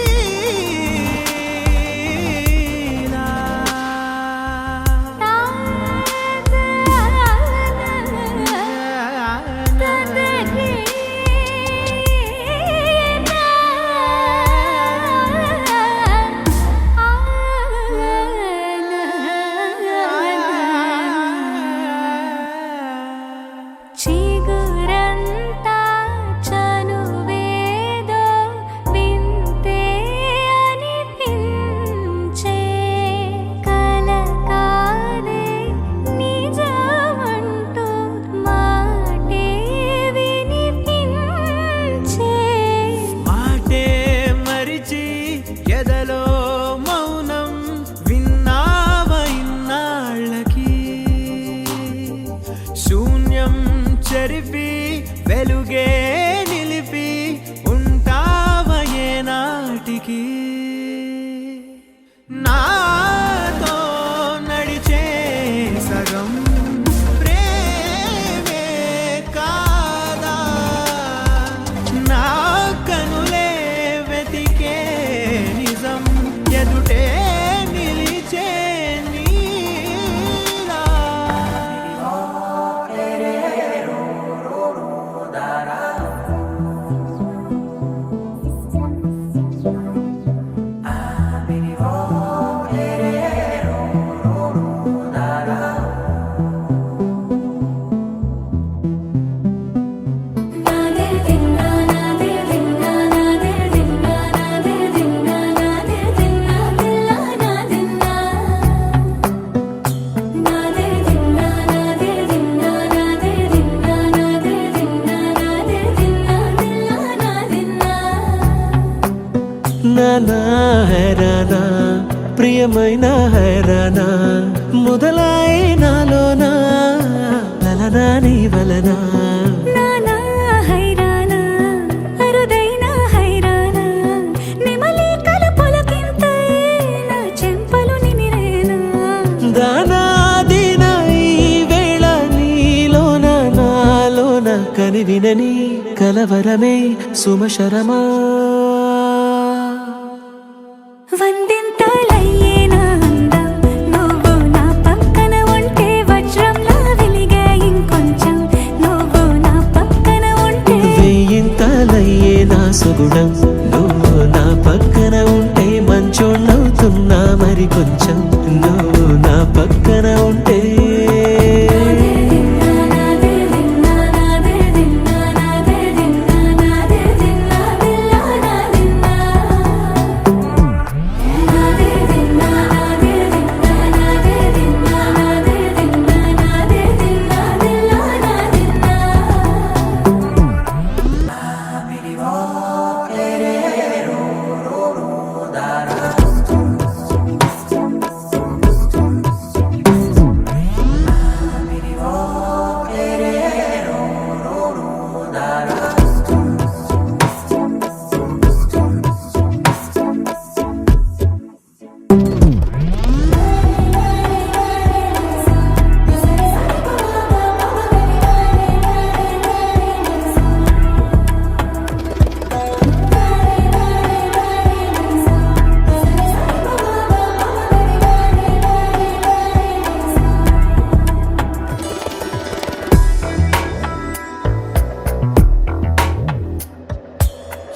చిగురంతా చనువేదో వింతే అనిపించే కల కాదే నిజమంటూ మాటే వినిపించే మాటే మరిచి ఎదలో మౌనం విన్నావ ఇన్నాళ్ళకి శూన్యం చెరిపి వెలుగే నిలిపి ఉంటావ ఏనాటికి నాతో నడిచే సగం ప్రేమే కాదా నా కనులే వెతికే నిజం ఎదుటే నిలిచే నీలా ఏమైనా హైరానా మొదలాయి నాలోనా లలనా నీ వలనా నానా హైరానా అరుదైన హైరానా నెమలి కలుపులకింతై నా చెంపలు నిమిరేనా దానాదిన ఈ వేళ నీలోన నాలోన కనివినని కలవరమే సుమశరమా వందింతలయ్యేనా అందం నువ్వు నా పక్కన ఉంటే వజ్రంలా వెలిగే ఇంకొంచెం నువ్వు నా పక్కన ఉంటే వెయ్యింతలయ్యే నా సుగుణం నువ్వు నా పక్కన ఉంటే మంచోళ్ళవుతున్నా మరి కొంచెం నువ్వు నా పక్కన ఉంటే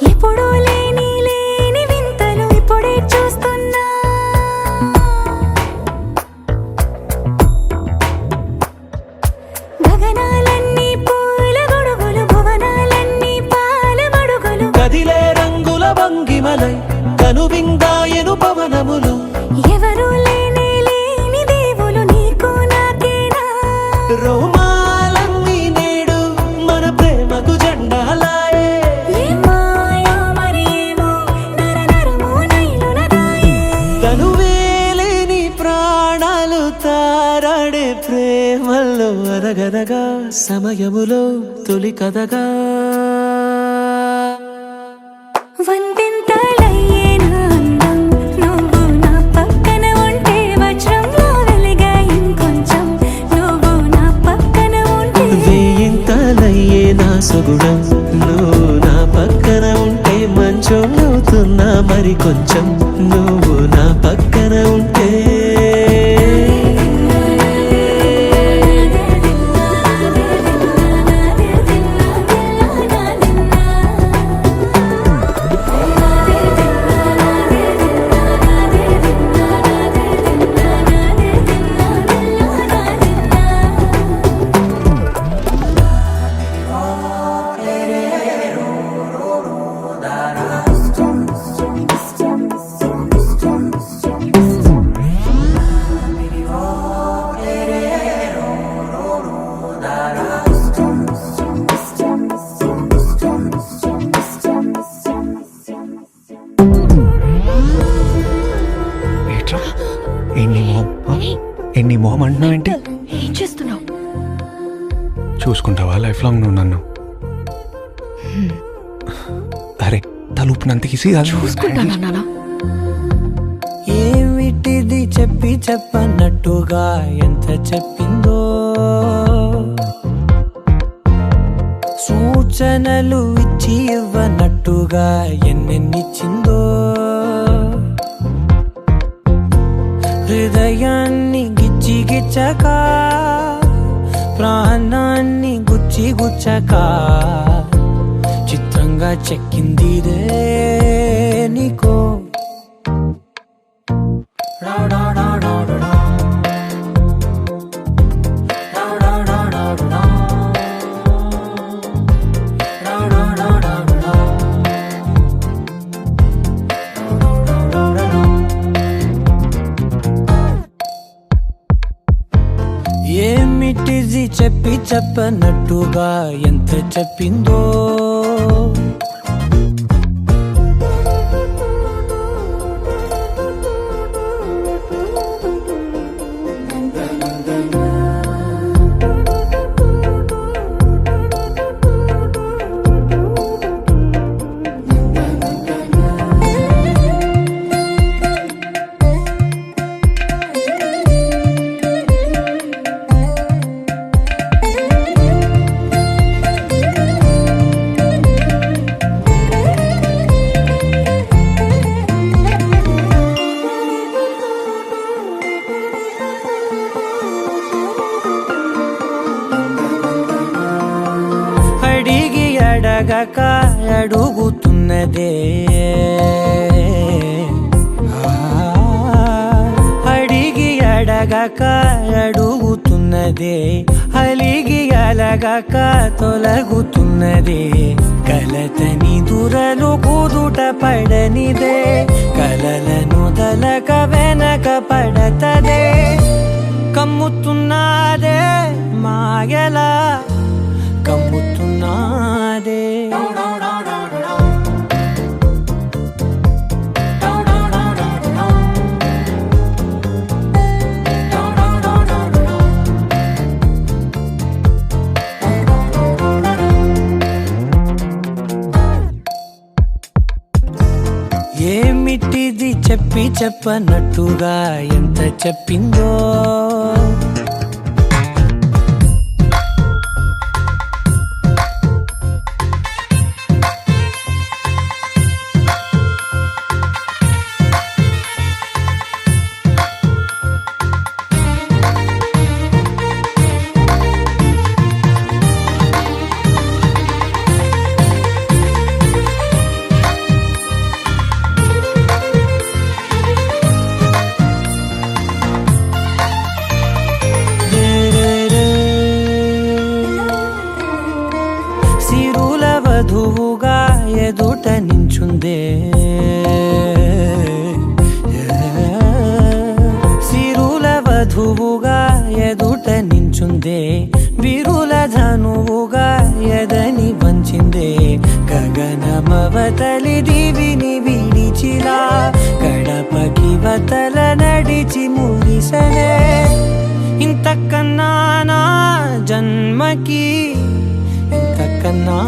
ఎప్పుడూ లేని లేని వింతలు ఇప్పుడే చూస్తున్నా గగనాలన్నీ పూల గొడుగులు భువనాలన్నీ పాల మడుగులు కదిలే రంగుల భంగిమలై కనువిందాయను పవనములు ఎవరు లేని లేని దేవులు నీకు నాకేనా రోమాలన్నీ నేడు మన ప్రేమకు జెండాలాయే ఏ మాయో మరి ఏమో నరనరమో నైలునదాయే తనువేలేని ప్రాణాలు తారాడే ప్రేమల్లో అనగనగా సమయములో తొలి కథగా వందింతలయ్యేనా అందం నువ్వు నా పక్కన ఉంటే వజ్రంలా వెలిగే ఇంకొంచెం నువ్వు నా పక్కన ఉంటే వెయ్యింతలయ్యే నా సుగుణం నువ్వు నా పక్కన ఉంటే మంచోళ్ళవుతున్నా మరి కొంచెం నువ్వు నా పక్కన ఉంటే ఎన్ని మొహం అంటున్నావు ఏంటి? ఏం చేస్తున్నావు? చూసుకుంటావా లైఫ్ లాంగ్ నువ్వు నన్ను? అరే తలుపునంత తీసి చూసుకుంటానా నాన్న? ఏమిటిది చెప్పి చెప్పన్నట్టుగా ఎంత చెప్పిందో సూచనలు ఇచ్చి ఇవ్వనట్టుగా ఎన్నెన్నిచ్చిందో హృదయాన్ని గిచ్చి గిచ్చక ప్రాణాన్ని గుచ్చి గుచ్చక చిత్రంగా చెక్కిందిరే నీకో ఏమిటిది చెప్పి చెప్పనట్టుగా ఎంత చెప్పిందో అడగక అడుగుతున్నదే అడిగి అడగక అడుగుతున్నదే అలిగి అలగక తొలగుతున్నదే కలతని దురలు కుదుట పడనిదే కలలను దలక వెనక పడతదే కమ్ముతున్నదే మాయలా కమ్ముతున్నదే ఏమిటిది చెప్పి చెప్పనట్టుగా ఎంత చెప్పిందో సిరుల వధువుగా ఎదుట నించుందే సిరుల వధువుగా ఎదుట నించుందే బిరుల ధనువుగా ఎదని వంచిందే గగనమవతలి దివిని విడిచిలా గడపకి వతల నడిచి మురిసనే ఇంతకన్నా నా జన్మకి ఇంతకన్నా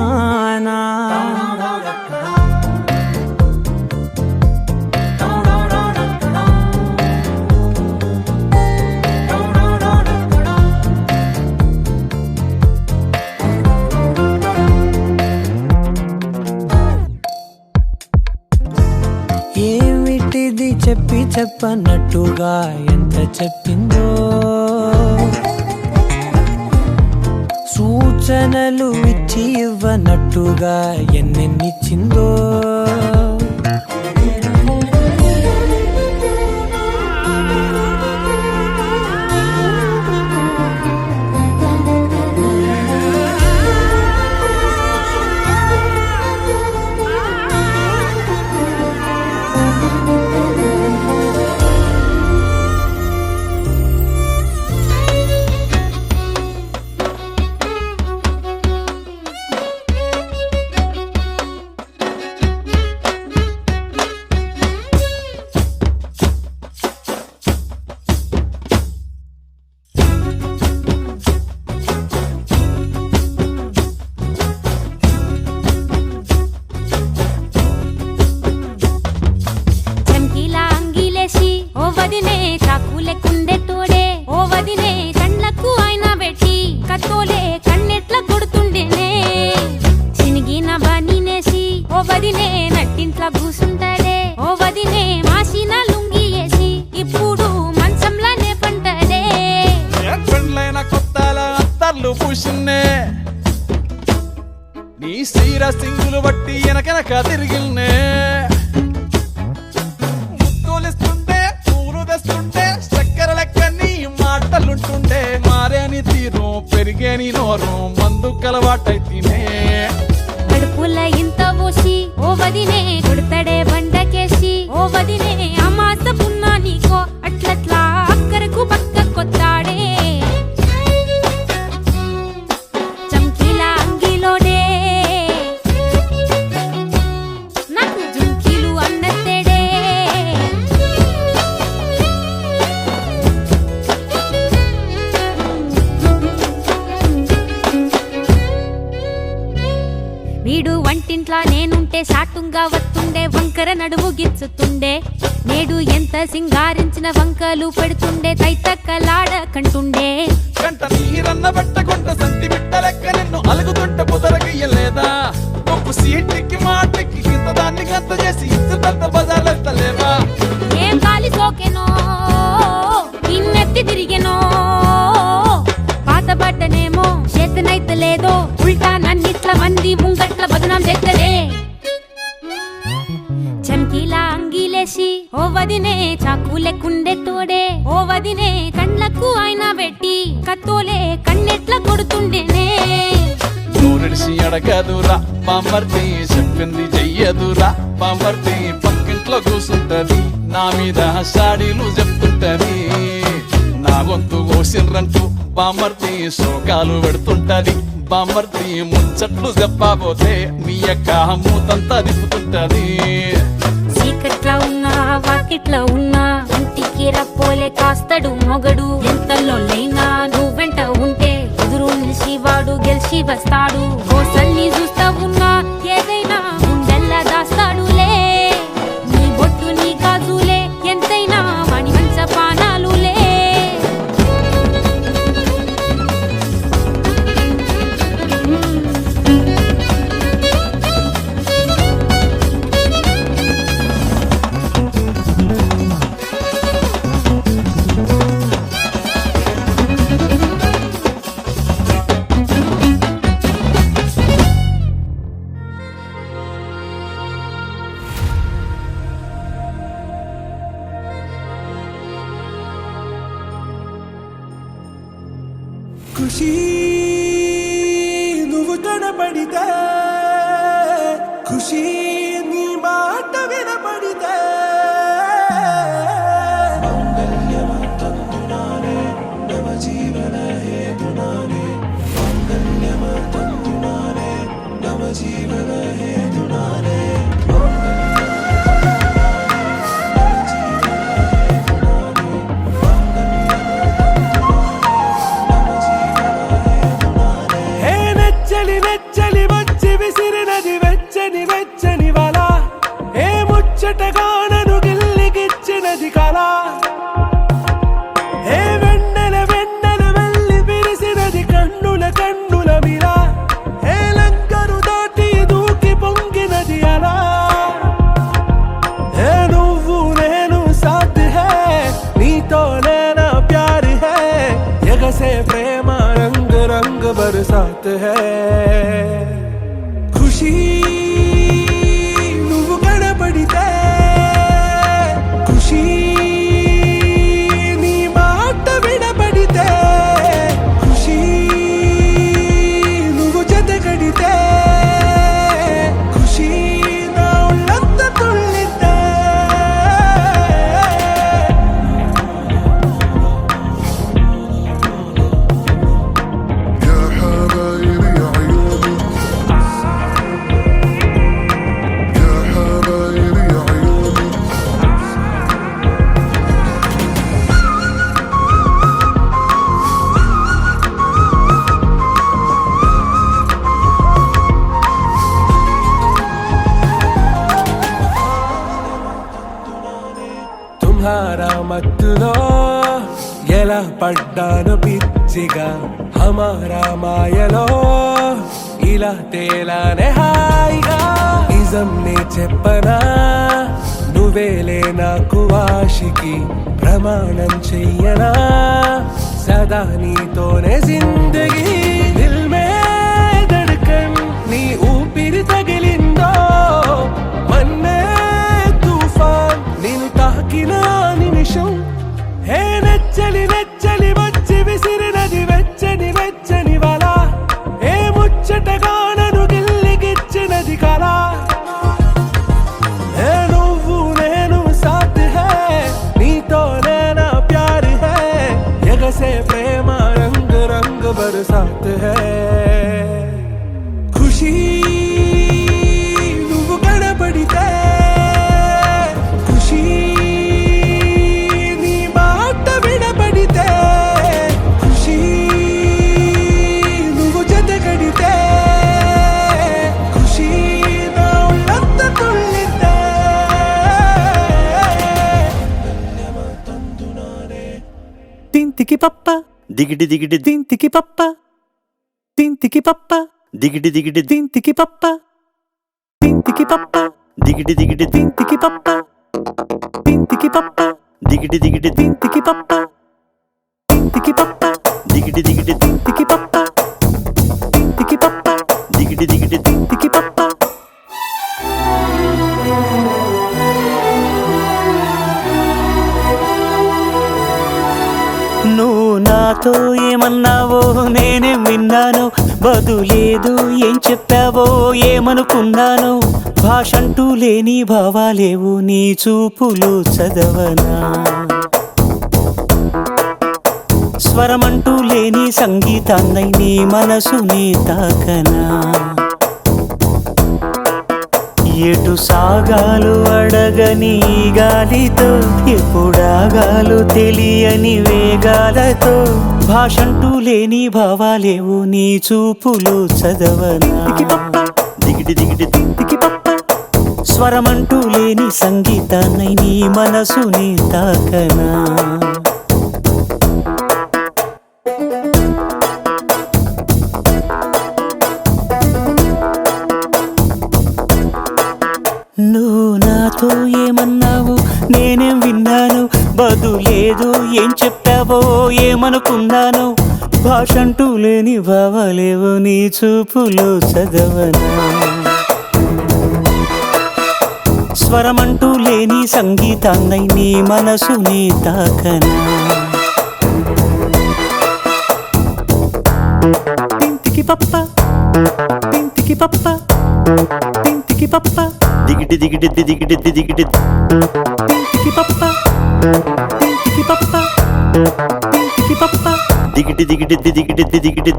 ఏమిటిది చెప్పి చెప్పనట్టుగా ఎంత చెప్పిందో సూచనలు ఇచ్చి ఇవ్వనట్టుగా ఎన్నెన్నిచ్చిందో చంకీలా అంగిలేసి ఓ వదినే చాకులే కుండే తోడే ఓ వదినే కళ్ళకు ఆయన పెట్టి కత్తోలే కన్నెట్ల కొడుతుండేనే సినిగిన బనీనేసి ఓ వదినే నట్టింట్ల కూసుంటాడే ఓ వదినే మాసిన లుంగి వేసి ఇప్పుడు మంచంలానే పంటాడే పెళ్ళైన కొత్తల అత్తర్లు పూసిన్నే నీ సీర సింగులు బట్టి వెనకెనక తిరిగిల్నే ముత్తులిస్తుంటే పూలు తెస్తుంటే చక్కెర లెక్క నీ మాటలుంటుండే మారేని తీరు పెరిగేని నోరు మందు కలవాటైతేనే కడుపుల ఇంత పోసి ఓ వదినే కొడతాడే బండకేసి ఓ వదినే అమాస పున్నా నీకో అట్లట్లా అక్కరకు పక్క కొత్తాడే చంకీలా అంగిలోడే నాకు జుంకీలు అన్నత్తేడే వీడు వంటింట్లా నేనుంటే సాటుంగా వస్తుండే వంకర నడువు గిచ్చుతుండే నేడు ఎంత సింగారించిన వంకలు పెడుతుండే తైతక్కలాడ కంటుండే కంట నీరన్న పెట్టకుండా సంతి బిడ్డ లెక్క నిన్ను అలుగుతుంటే పుదరగయ్యలేదా ఒప్పు సీటికి మాటకి ఇంత దాన్ని గంత చేసి ఇంత పెద్ద బజార్లెత్తలేవా ఏం కాలి సోకెనో ఇన్నెత్తి తిరిగెనో పాత బట్టనేమో చేతనైతే లేదో ఉల్టా నన్నిట్ల మంది ముంగట్ల బదనాం చేసి ఓ వదినే చాకులెక్కుండే తోడే ఓ వదినే కండ్లకు ఆయన పెట్టి కత్తోలే కన్నెట్ల కొడుతుండేనే నూరిడిసి అడగదురా బాంబర్తి చెప్పింది చెయ్యదురా బాంబర్తి పక్కింట్లో కూసుంటది నా మీద సాడీలు చెప్తుంటది నా గొంతు కోసిర్రంటూ బాంబర్తి శోకాలు పెడుతుంటది బాంబర్తి ముచ్చట్లు చెప్పబోతే మీ యొక్క మూతంతా తిప్పుతుంటది చీకట్లా ఉన్నా వాకిట్లా ఉన్నా ఇంటికి రప్పోలే కాస్తడు మొగడు ఎంతలోనైనా నువ్వెంట ఉంటే ఎదురు నిలిచి వాడు గెలిచి వస్తాడు గోసల్ని చూస్తా ఉన్నా ఏదైనా గుండెల్లా దాస్తాడులే నీ బొట్టు నీ గాజులే ఎంతైనా వాణి మంచ పానాలులే ఖుషి నువ్వు కనపడితే ఖుషి నీ మాట వినపడితే హే నెచ్చలి నెచ్చలి వచ్చి విసిరినది వెచ్చని వెచ్చని వల ఏ ముచ్చటగా నన్ను గిల్లిగిచ్చినది కళ ఏ వెన్నెల వెన్నెల వెళ్ళి విరిసినది కన్నుల కన్నుల మిల ఏ లంకరు దాటి దూకి పొంగినది అలా ఏ నువ్వు నేను సాథ్ హే నీతోనే నా ప్యార్ హే ఎగసే ప్రేమ రంగ్ రంగ్ బరసాత్ హే ఖుషి నువ్వు కనపడితే ఖుషి నీ మాట వినపడితే ఖుషి నువ్వు జతగడితే ఖుషి నా ఉళ్ళంత తుళ్ళితే يا حبايبي عيوني يا حبايبي عيوني తుమ్హారా మత్తులో ఎలా పడ్డాను పిచ్చిగా హమారా మాయలో ఇలా తేలానే హాయిగా నిజం నే చెప్పనా నువ్వేలే నాకు ఆశికి ప్రమాణం చెయ్యనా సదా నీతోనే జిందగీ దిల్ మే ధడ్కన్ నీ ఊపిరి తగిలిందో మన్నే తుఫాన్ నిన్ను తాకిన నిమిషం హే నెచ్చలి నెచ్చలి వచ్చి విసిరినది వెచ్చని వెచ్చని వల ఏ ముచ్చటగా నన్ను గిల్లిగిచ్చినది కళ ఏ నువ్వు నేను సాథ్ హే నీతోనే నా ప్యార్ హే ఎగసే ప్రేమ రంగ్ రంగ్ బరసాత్ హే ఖుషి నువ్వు కనపడితే ఖుషి నీ మాట వినపడితే ఖుషి నువ్వు జతగడితే ఖుషి నా ఉళ్ళంత తుళ్ళితే తింతికి పప్ప దిగిడి దిగిడి తింతికి పప్ప తింతికి పప్ప దిగిడి దిగిడి తింతికి పప్ప తింతికి పప్ప దిగిడి దిగిడి తింతికి పప్ప తింతికి పప్ప దిగిడి దిగిడి తింతికి పప్ప తింతికి పప్ప దిగిడి దిగిడి తింతికి పప్ప తింతికి పప్ప దిగిడి దిగిడి తింతికి పప్ప నువ్వు నాతో ఏమన్నావో నేనే విన్నాను, బదులేదు ఏం చెప్పావో ఏమనుకున్నాను. భాషంటూ లేని భావాలేవు నీ చూపులు చదవనా, స్వరమంటూ లేని సంగీతాన్నై నీ మనసుని తాకనా. ఎటు సాగాలు అడగని గాలితో, ఎప్పుడాగాలు తెలియని వేగాలతో. భాషంటూ లేని భావాలేవు నీ చూపులు చదవనా, దిగిడి దిగిడి దిగి పప్ప. స్వరమంటూ లేని సంగీతాన్నై నీ మనసుని తాకనా. నువ్వు నాతో ఏమన్నావు నేనేం విన్నాను, బదులేదు ఏం చెప్పావో ఏమనుకున్నాను. భాషంటూ లేని భావాలేవో నీ చూపులో చదవనా, స్వరమంటూ లేని సంగీతాన్నై నీ మనసుని తాకనా. పింతికి పప్ప పింతికి పప్ప పింతికి పప్ప, దిగిడి దిగిడి దిగిడి దిగిడి. పింతికి పప్ప పింతికి పప్ప పింతికి పప్ప, దిగిడి దిగిడి దిగిడి దిగిడి.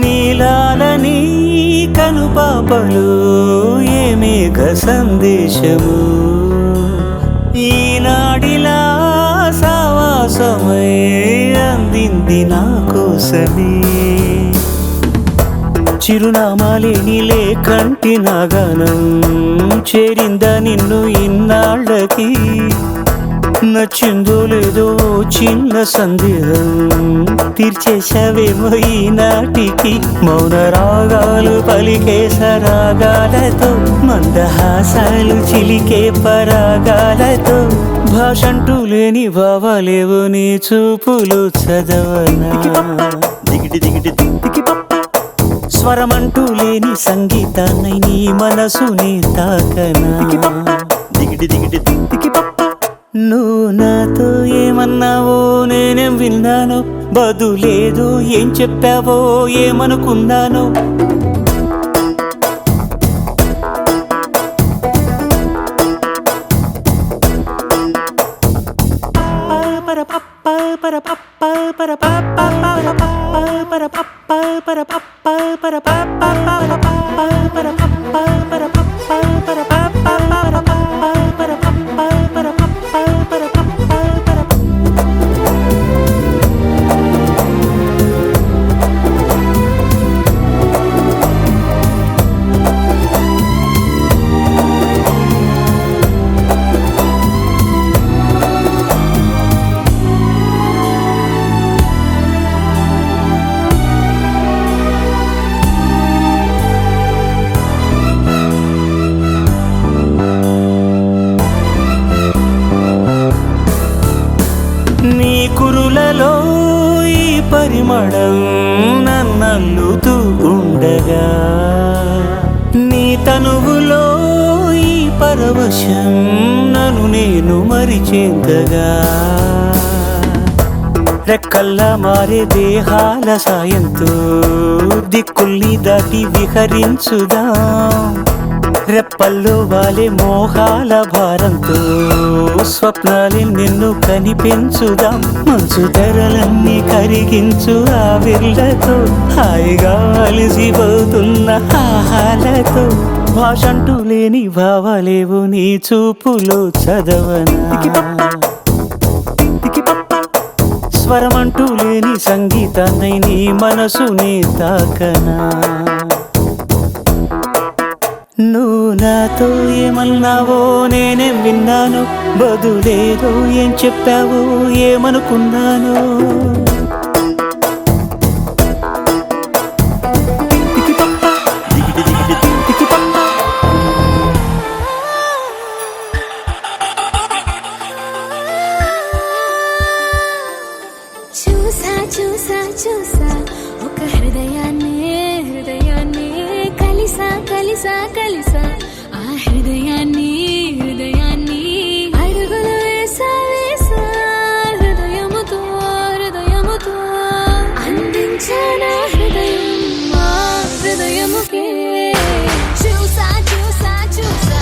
నీలాలని కనుపాపలు ఏమేఘ సందేశము, ఈనాడిలా సావాసమై అందింది నా కోసమే. చిరునామాలేని లేకంటి నాగానం చేరిందా నిన్ను ఇన్నాళ్ళకి. నచ్చిందో లేదో చిన్న సందేహం తీర్చేశావేమో ఈనాటికి. మౌన రాగాలు పలికే సరాగాలతో, మందహాసాలు చిలికే పరాగాలతో. భాషంటూ లేని భావాలేవో నీ చూపులు చదవనా, దిగిడి దిగిడి దిగి పప్ప. స్వరమంటూ లేని సంగీతాన్నై నీ మనసుని తాకనా, దిగిడి దిగిడి దిగి పప్ప. నువ్వు నాతో ఏమన్నావో నేనేం విన్నాను, బదులేదు ఏం చెప్పావో ఏమనుకున్నాను. నీ కురులలో ఈ పరిమళం నన్నల్లుతూ ఉండగా, నీ తనువులో ఈ పరవశం నన్ను నేను మరిచేంతగా. రెక్కల్లా మారే దేహాల సాయంతో దిక్కుల్ని దాటి విహరించుదాం. రెప్పల్లో వాలే మోహాల భారంతో స్వప్నాలే నిన్ను కనిపించుదాం. మంచు తెరలన్నీ కరిగించు ఆవిర్లతో, హాయిగా అలసిపోతున్న ఆహాలతో. భాషంటూ లేని భావాలేవో నీ చూపులో చదవనా, స్వరమంటూ లేని సంగీతాన్నై నీ మనసుని తాకనా. నువ్వు నాతో ఏమన్నావో నేనేం విన్నాను, బదులేదో ఏం చెప్పావు ఏమనుకున్నాను తింటికి పప్ప, దిగిడి దిగిడి తింటికి పప్ప. చూసా చూసా చూసా ఒక హృదయాన్ని కలిసా కలిసా కలిసా ఆ హృదయాన్ని అడుగులు వేసా వేసా హృదయముతో అందించానా హృదయం మా హృదయముకే చూసా చూసా చూసా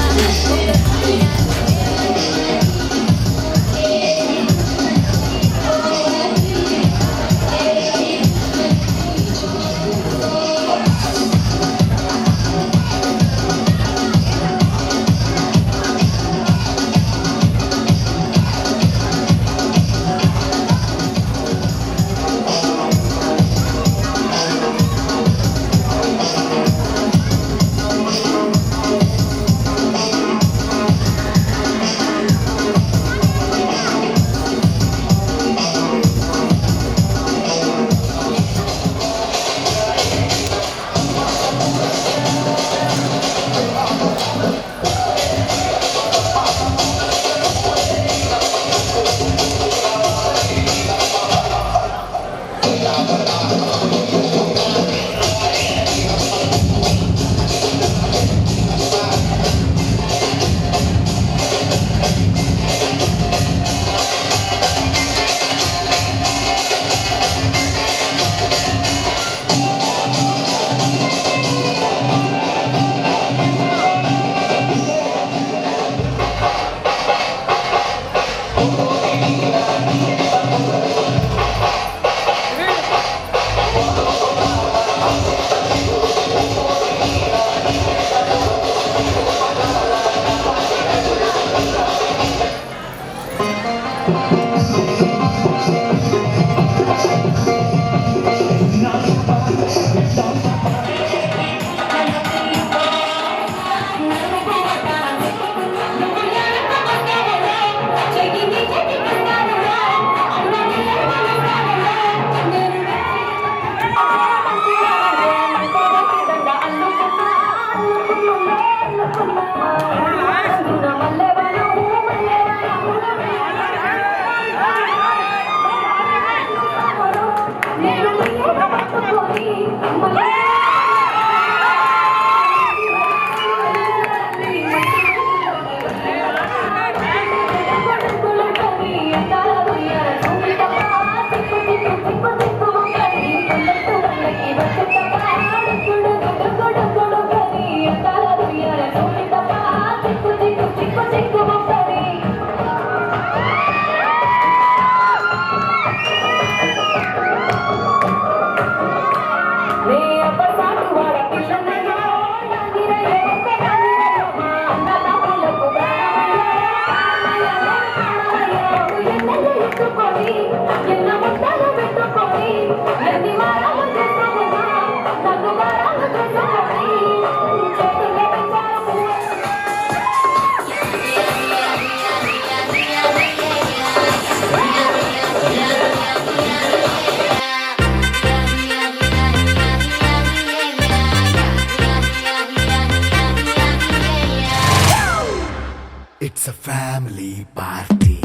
It's a family party.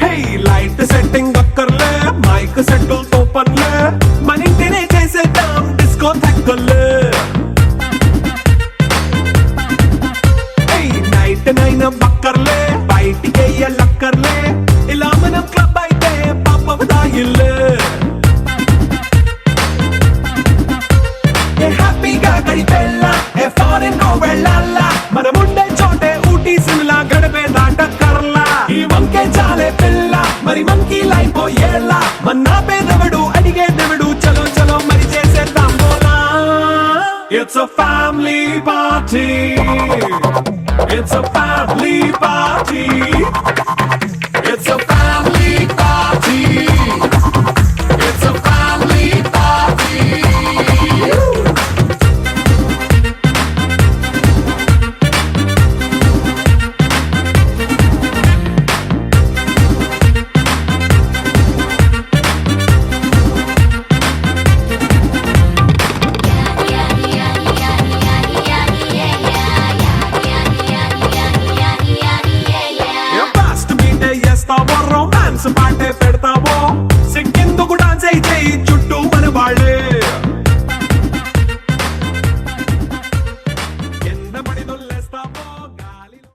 Hey, light setting అక్కర్లే మైక్ సెట్టిల్ తో పనులే మన ఇంటినే చేసేద్దాం డిస్కో థక్కర్లే నైట్ నైన్ బక్కర్లే బయటికి లక్కర్లే ఇలా మనం క్లబ్ అయితే పాప దాయిల్లే హ్యాపీగా గడిపెళ్ళ ఏ ఫారెన్ నో వెళ్ళాల మనం ఉండే చోటే ఊటీ సిమ్లా గడిపే దాటక్కర్లా ఈ వంకే చాలే పిల్ల మరి మంకీ లైఫ్ ఏళ్ళ మన్నా పేదవడు అడిగే దేవుడు చలో చలో మరి చేసేద్దాం బోలా it's a family party It's a family party. It's a family party. It's a family party. Fast మీటే చేస్తావో రొమాన్స్ పాటే పెడతావో